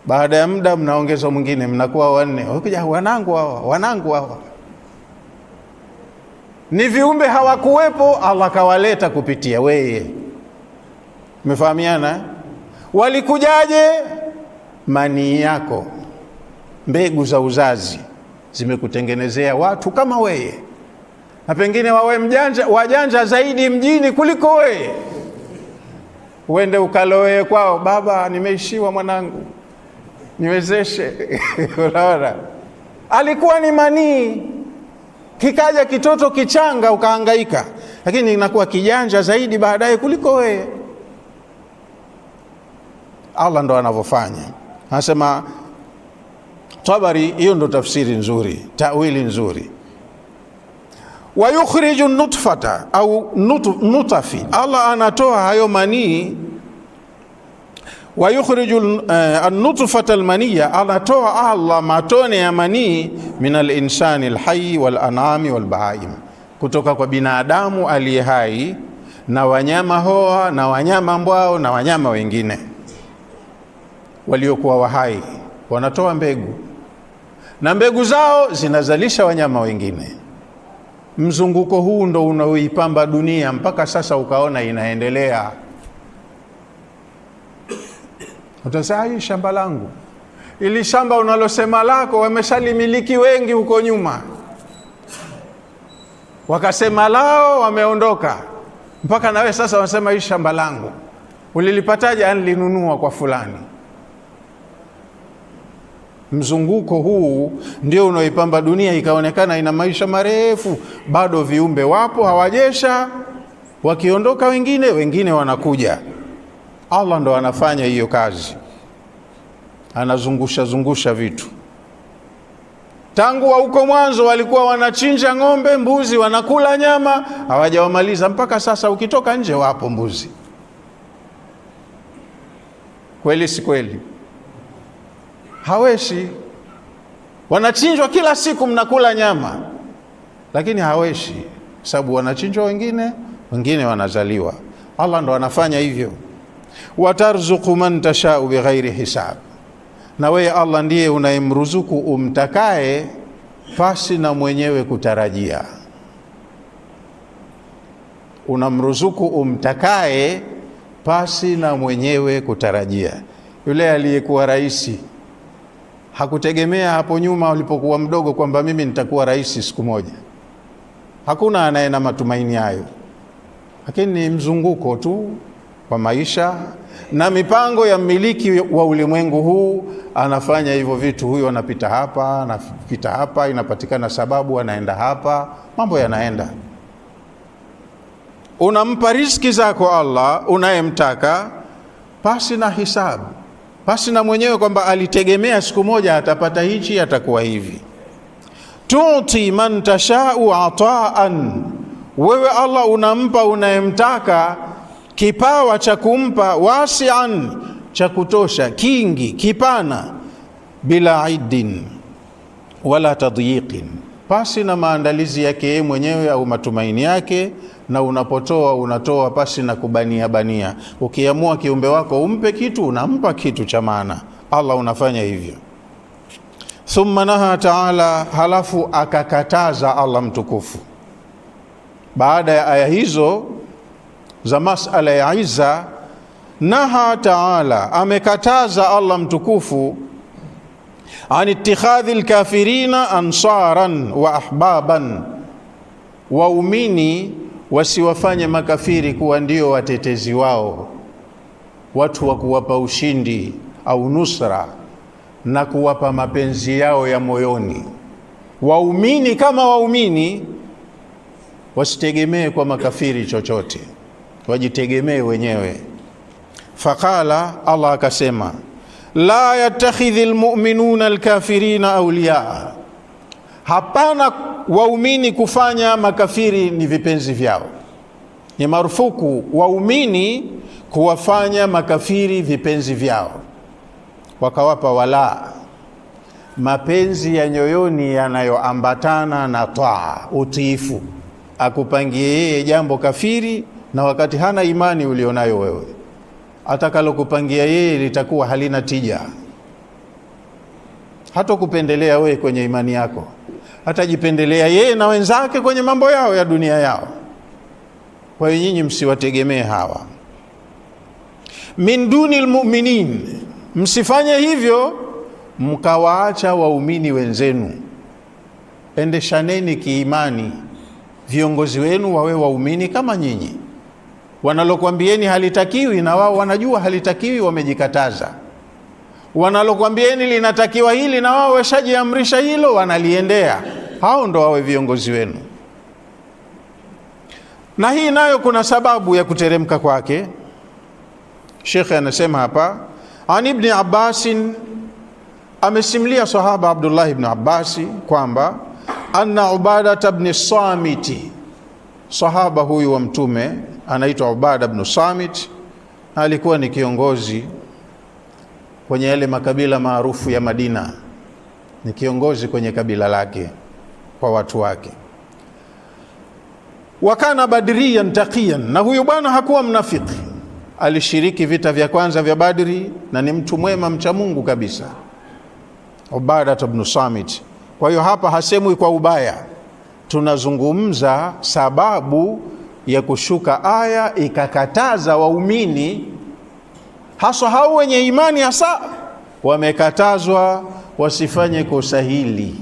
A: Baada ya muda mnaongeza mwingine, mnakuwa wanne. Ukija wanangu hawa ni viumbe hawakuwepo, Allah kawaleta kupitia wewe. Umefahamiana? Walikujaje? Manii yako, mbegu za uzazi zimekutengenezea watu kama wewe, na pengine wawe wajanja zaidi mjini kuliko wewe. Uende ukaloe kwao, baba nimeishiwa mwanangu, niwezeshe. Unaona, alikuwa ni manii, kikaja kitoto kichanga ukahangaika, lakini inakuwa kijanja zaidi baadaye kuliko wewe. Allah ndo anavyofanya. Anasema Tabari, hiyo ndo tafsiri nzuri, tawili nzuri. Wa yukhriju nutfata au nutafi, Allah anatoa hayo manii. Wa yukhriju an-nutfata al-maniyya, anatoa Allah matone ya manii min al-insani al-hayy wal-an'ami wal-bahaim, kutoka kwa binadamu aliye hai na wanyama hoa na wanyama mbwao na wanyama wengine waliokuwa wahai. Wanatoa mbegu na mbegu zao zinazalisha wanyama wengine. Mzunguko huu ndo unaoipamba dunia mpaka sasa, ukaona inaendelea. Utasema hii shamba langu, ili shamba unalosema lako wameshalimiliki wengi huko nyuma, wakasema lao wameondoka, mpaka nawe sasa wanasema hii shamba langu. Ulilipataje? Alinunua kwa fulani. Mzunguko huu ndio unaoipamba dunia ikaonekana ina maisha marefu. Bado viumbe wapo hawajesha, wakiondoka wengine wanakuja. Allah ndo anafanya hiyo kazi, anazungusha vitu. Tangu wa huko mwanzo walikuwa wanachinja ng'ombe, mbuzi, wanakula nyama, hawajawamaliza mpaka sasa. Ukitoka nje wapo mbuzi. Kweli si kweli? Haweshi. Wanachinjwa kila siku, mnakula nyama, lakini haweshi, sababu wanachinjwa wengine wanazaliwa. Allah ndo anafanya hivyo. Watarzuqu man tashau bighairi hisab, na wewe Allah ndiye unayemruzuku umtakaye pasi na mwenyewe kutarajia. Unamruzuku umtakaye pasi na mwenyewe kutarajia. Yule aliyekuwa rais hakutegemea hapo nyuma ulipokuwa mdogo kwamba mimi nitakuwa rais siku moja. Hakuna anaye na matumaini hayo, lakini ni mzunguko tu wa maisha na mipango ya mmiliki wa ulimwengu huu. Anafanya hivyo vitu, huyo anapita hapa, inapatikana sababu, anaenda hapa, mambo yanaenda. Unampa riziki zako Allah unayemtaka pasi na hisabu, pasi na mwenyewe kwamba alitegemea siku moja atapata hichi, atakuwa hivi. Tuti man tashau ataan, wewe Allah unampa unayemtaka kipawa cha kumpa, wasian, cha kutosha, kingi, kipana, bila iddin wala tadyiqin, pasi na maandalizi yake yeye mwenyewe au matumaini yake. Na unapotoa unatoa pasi na kubania. Ukiamua kiumbe wako umpe kitu, unampa kitu cha maana. Allah unafanya hivyo. Thumma naha taala, halafu akakataza Allah mtukufu baada ya aya hizo za masala ya izza. Naha taala, amekataza Allah mtukufu, an ittikhadhi alkafirina ansaran wa ahbaban, waumini wasiwafanye makafiri kuwa ndio watetezi wao, watu wa kuwapa ushindi au nusra na kuwapa mapenzi yao ya moyoni. Waumini kama waumini wasitegemee kwa makafiri chochote, wajitegemee wenyewe. Faqala, Allah akasema, la yattakhidhi almu'minuna alkafirina awliya, hapana waumini kufanya makafiri ni vipenzi vyao. Ni marufuku waumini kuwafanya makafiri vipenzi vyao, wakawapa wala, mapenzi ya nyoyoni yanayoambatana na taa, utiifu. Akupangie yeye jambo kafiri na wakati hana imani ulionayo wewe, atakalokupangia yeye litakuwa halina tija. Hata kupendelea wewe kwenye imani yako, hatajipendelea yeye na wenzake kwenye mambo yao ya dunia yao. Kwa hiyo nyinyi msiwategemee hawa. Min dunil mu'minin, msifanye hivyo mkawaacha waumini wenzenu. Endeshaneni kiimani, viongozi wenu wawe waumini kama nyinyi. Wanalokuambieni halitakiwi na wao wanajua halitakiwi, wamejikataza. Wanalokuambieni linatakiwa hili na wao washajiamrisha hilo, wanaliendea. Hao ndo wawe viongozi wenu. Na hii nayo kuna sababu ya kuteremka kwake. Sheikh anasema hapa, an ibn Abbas, amesimlia sahaba Abdullah ibn Abbas kwamba anna Ubadah ibn Samit, sahaba huyu wa mtume anaitwa Ubadah ibn Samit, alikuwa ni kiongozi kwenye yale makabila maarufu ya Madina, ni kiongozi kwenye kabila lake kwa watu wake. Wakana badriyan taqiyan, na huyu bwana hakuwa mnafiki, alishiriki vita vya kwanza vya Badri na ni mtu mwema mcha Mungu kabisa, Ubadah ibn Samit. Kwa hiyo hapa hasemwi kwa ubaya, tunazungumza sababu ya kushuka aya ikakataza waumini, hasa hao wenye imani hasa, wamekatazwa wasifanye kosa hili.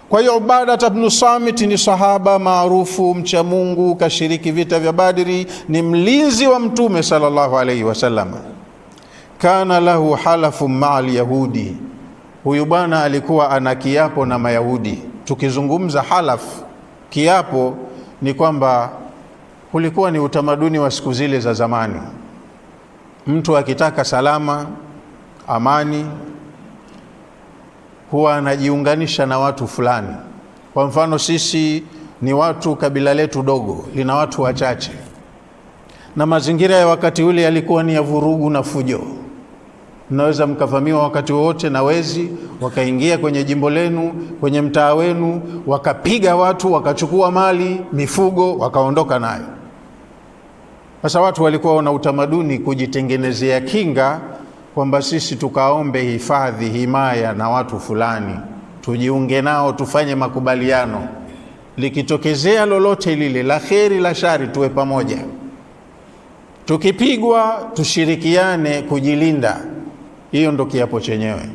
A: Kwa hiyo Ubadah ibn Samit ni sahaba maarufu mcha Mungu, kashiriki vita vya Badri, ni mlinzi wa mtume sallallahu alayhi wasallam. Kana lahu halafu ma'al yahudi, huyu bwana alikuwa ana kiapo na Mayahudi. Tukizungumza halaf, kiapo, ni kwamba kulikuwa ni utamaduni wa siku zile za zamani. Mtu akitaka salama, amani, huwa anajiunganisha na watu fulani. Kwa mfano sisi ni watu, kabila letu dogo lina watu wachache, na mazingira ya wakati ule yalikuwa ni ya vurugu na fujo. Mnaweza mkavamiwa wakati wote na wezi, wakaingia kwenye jimbo lenu, kwenye mtaa wenu, wakapiga watu, wakachukua mali, mifugo, wakaondoka nayo. Sasa watu walikuwa wana utamaduni kujitengenezea kinga, kwamba sisi tukaombe hifadhi, himaya na watu fulani, tujiunge nao, tufanye makubaliano, likitokezea lolote lile la kheri la shari tuwe pamoja, tukipigwa tushirikiane kujilinda. Hiyo ndo kiapo chenyewe.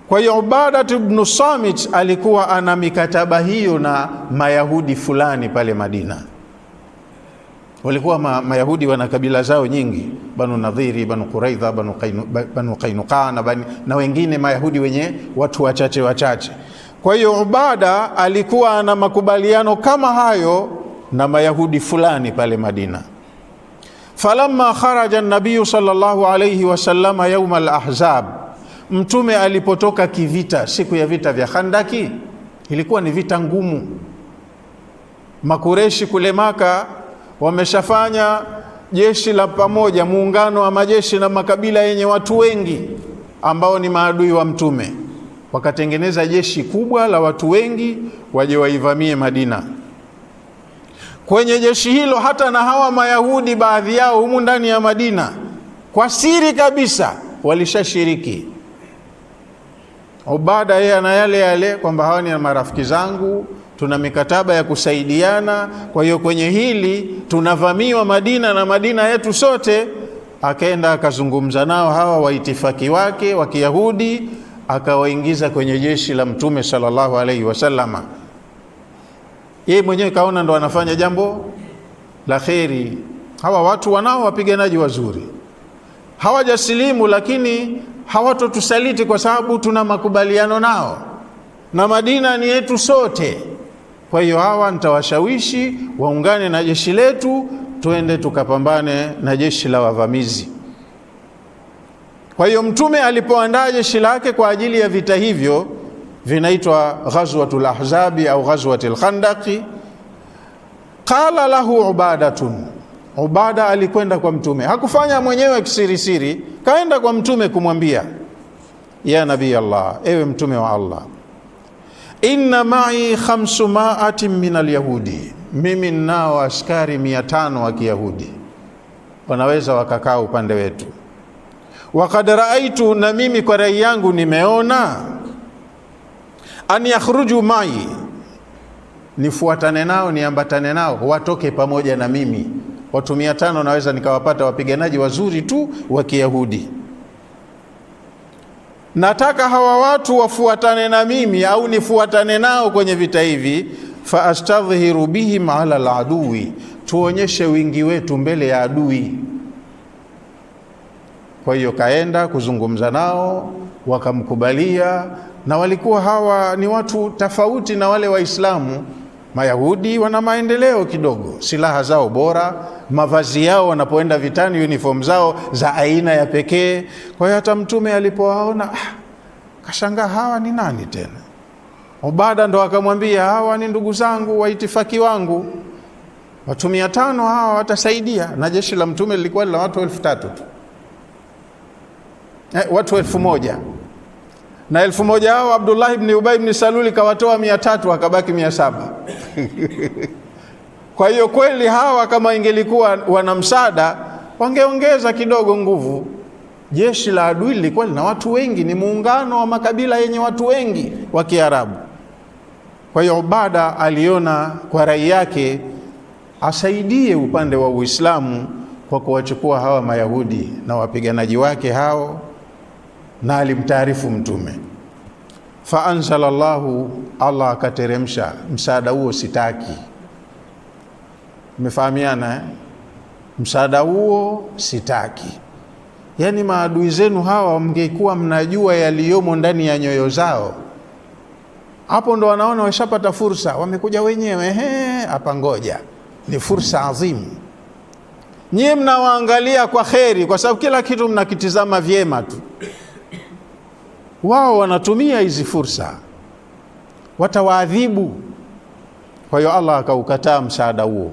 A: Kwa hiyo Ubadah ibn Samit alikuwa ana mikataba hiyo na Mayahudi fulani pale Madina. Walikuwa Mayahudi wana kabila zao nyingi, Banu Nadhiri, Banu Quraidha, Banu Qainuqa na wengine Mayahudi wenye watu wachache wachache. Kwa hiyo Ubadah alikuwa ana makubaliano kama hayo na Mayahudi fulani pale Madina. Falamma kharaja an-nabiy sallallahu alayhi wasallam yawm al-ahzab, mtume alipotoka kivita siku ya vita vya Khandaki, ilikuwa ni vita ngumu. Makureshi kule Maka wameshafanya jeshi la pamoja, muungano wa majeshi na makabila yenye watu wengi ambao ni maadui wa mtume, wakatengeneza jeshi kubwa la watu wengi waje waivamie Madina. Kwenye jeshi hilo hata na hawa Mayahudi baadhi yao humu ndani ya Madina kwa siri kabisa walishashiriki. Ubadah yeye ana yale kwamba hawa ni marafiki zangu, tuna mikataba ya kusaidiana, kwa hiyo kwenye hili tunavamiwa Madina na Madina yetu sote. Akaenda akazungumza nao hawa waitifaki wake wa Kiyahudi, akawaingiza kwenye jeshi la mtume sallallahu alaihi wasallama. Yeye mwenyewe kaona ndo anafanya jambo la kheri. Hawa watu wanao wapiganaji wazuri, hawajasilimu, lakini hawatotusaliti kwa sababu tuna makubaliano nao na Madina ni yetu sote. Kwa hiyo hawa nitawashawishi waungane na jeshi letu, tuende tukapambane na jeshi la wavamizi. Kwa hiyo Mtume alipoandaa jeshi lake kwa ajili ya vita hivyo, vinaitwa Ghazwatul Ahzabi au Ghazwatul Khandaqi, qala lahu Ubadatun. Ubada alikwenda kwa Mtume, hakufanya mwenyewe kisirisiri, kaenda kwa Mtume kumwambia, ya Nabii Allah, ewe Mtume wa Allah, inna ma'i 500 min al-yahudi, mimi ninao askari 500 wa Kiyahudi, wanaweza wakakaa upande wetu. Wa qad raaitu, na mimi kwa rai yangu nimeona, an yakhruju ma'i, nifuatane nao, niambatane nao, watoke pamoja na mimi. Watu 500 naweza nikawapata wapiganaji wazuri tu wa Kiyahudi. Nataka hawa watu wafuatane na mimi au nifuatane nao kwenye vita hivi, fa astadhhiru bihim ala aladui, tuonyeshe wingi wetu mbele ya adui. Kwa hiyo kaenda kuzungumza nao, wakamkubalia, na walikuwa hawa ni watu tofauti na wale Waislamu. Mayahudi wana maendeleo kidogo, silaha zao bora, mavazi yao wanapoenda vitani, uniform zao za aina ya pekee. Kwa hiyo hata Mtume alipowaona kashangaa, hawa ni nani tena? Ubada ndo akamwambia, hawa ni ndugu zangu, waitifaki wangu, watu 500 hawa watasaidia. Na jeshi la Mtume lilikuwa la watu 3000 tu, watu 1000, na 1000 hao Abdullah ibn Ubay ibn Saluli kawatoa 300, akabaki 700. Kwa hiyo kweli hawa kama ingelikuwa wana msaada wangeongeza kidogo nguvu. Jeshi la adui lilikuwa lina watu wengi, ni muungano wa makabila yenye watu wengi wa Kiarabu. Kwa hiyo Ubada aliona kwa rai yake asaidie upande wa Uislamu kwa kuwachukua hawa Mayahudi na wapiganaji wake hao, na alimtaarifu Mtume. Fa anzalallahu, Allah akateremsha msaada huo sitaki. Mmefahamiana msaada huo sitaki. Yani maadui zenu hawa mngekuwa mnajua yaliyomo ndani ya nyoyo zao, hapo ndo wanaona washapata fursa, wamekuja wenyewe. Hapa ngoja, ni fursa adhimu. Nyie mnawaangalia kwa kheri, kwa sababu kila kitu mnakitizama vyema tu. Wao wanatumia hizi fursa, watawaadhibu. Kwa hiyo Allah akaukataa msaada huo.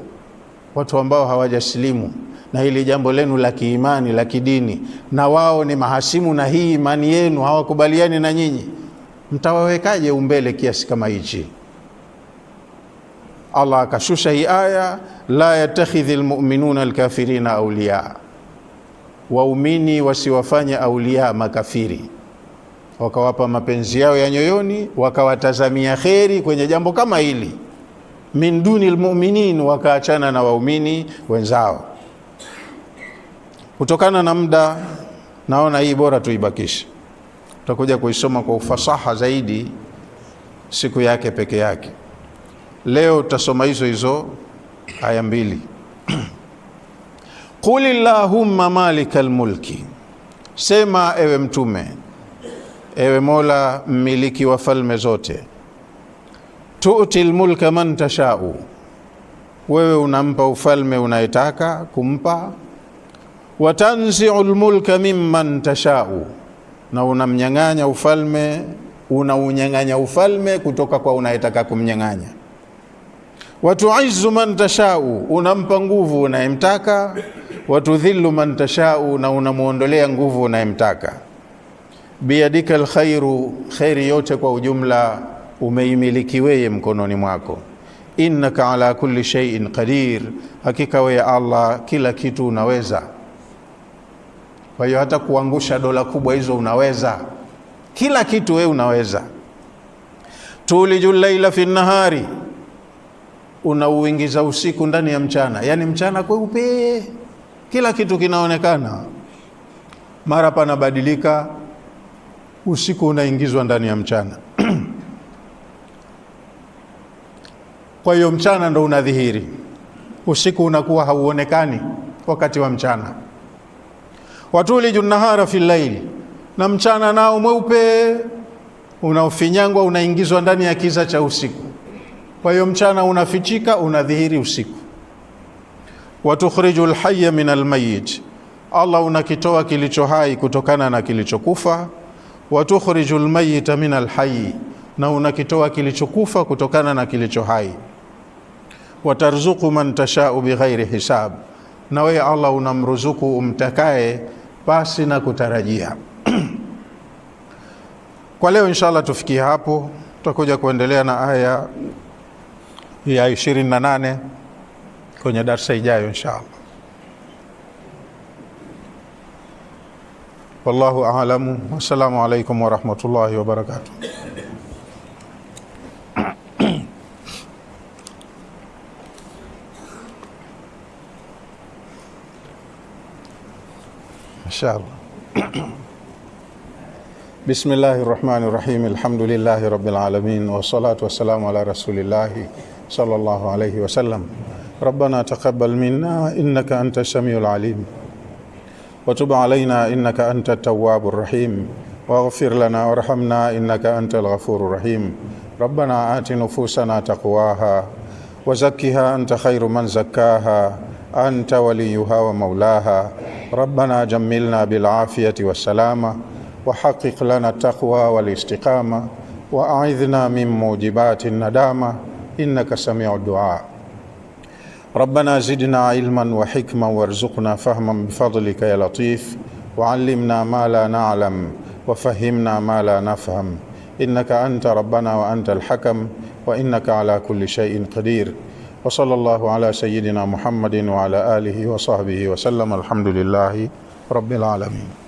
A: Watu ambao hawajasilimu na hili jambo lenu la kiimani, la kidini, na wao ni mahasimu na hii imani yenu, hawakubaliani na nyinyi, mtawawekaje umbele kiasi kama hichi? Allah akashusha hii aya, la yatakhidhil mu'minuna alkafirina awliya, waumini wasiwafanye awliya makafiri, wakawapa mapenzi yao ya nyoyoni, wakawatazamia kheri kwenye jambo kama hili. Min dunil mu'minin, wakaachana na waumini wenzao. Kutokana na muda, naona hii bora tuibakishe, tutakuja kuisoma kwa ufasaha zaidi siku yake peke yake. Leo tutasoma hizo aya 2. Qulillahumma malikal mulki, sema ewe Mtume, ewe Mola mmiliki wa falme zote, tu'til mulka man tashau, wewe unampa ufalme unayetaka kumpa, wa tanzi'ul mulka mimman tashau, na unamnyang'anya ufalme, unaunyang'anya ufalme kutoka kwa unayetaka kumnyang'anya. Wa tu'izzu man tashau, unampa nguvu unayemtaka, wa tudhillu man tashau, na unamuondolea nguvu unayemtaka. Biyadika alkhairu, khairi yote kwa ujumla umeimiliki wewe mkononi mwako. Innaka ala kulli shay'in qadir, hakika wewe Allah kila kitu unaweza. Kwa hiyo hata kuangusha dola kubwa hizo unaweza, kila kitu wewe unaweza. Tulijul laila fi nahari, unauingiza usiku ndani ya mchana, yani mchana kweupe, kila kitu kinaonekana, mara panabadilika, usiku unaingizwa ndani ya mchana. Kwa hiyo mchana ndo unadhihiri, usiku unakuwa hauonekani wakati wa mchana. Watuliju nahara fil layli, na mchana nao mweupe unaofinyangwa unaingizwa ndani ya kiza cha usiku. Kwa hiyo mchana unafichika, unadhihiri usiku. Watukhriju alhayya min almayyit, Allah unakitoa kilicho hai kutokana na kilichokufa. Watukhriju almayyita min alhayy, na unakitoa kilichokufa kutokana na kilicho hai. Watarzuqu man tashau bighairi hisab, na wewe Allah unamruzuku umtakaye pasi na kutarajia. Kwa leo inshallah tufikie hapo, tutakuja kuendelea na aya ya 28 kwenye darasa ijayo inshallah. Wallahu a'lamu. Wassalamu alaykum wa rahmatullahi wa barakatuh. Inshallah. Bismillahir Rahmanir Rahim. Alhamdulillahi Rabbil Alamin, wassalatu wassalamu ala Rasulillahi sallallahu alayhi wasallam. Rabbana taqabbal minna innaka antas samiul alim, wa tub alayna innaka antat tawwabur rahim, waghfir lana warhamna innaka antal ghafurur rahim. Rabbana ati nufusana taqwaha wa zakkiha anta khairu man zakkaha anta waliyuha wa maulaha. Rabbana jammilna bil afiyati was salama wa haqqiq lana taqwa wal istiqama wa a'idhna min mujibatin nadama innaka sami'ud du'a. Rabbana zidna ilman wa hikman warzuqna fahman bifadlika ya latif, wa 'allimna ma la na'lam wa fahhimna ma la nafham, innaka anta rabbana wa anta al-hakam wa innaka ala kulli shay'in qadir. Wa sallallahu ala sayyidina Muhammadin wa ala alihi wa sahbihi wa sallam. Alhamdulillahi rabbil alamin.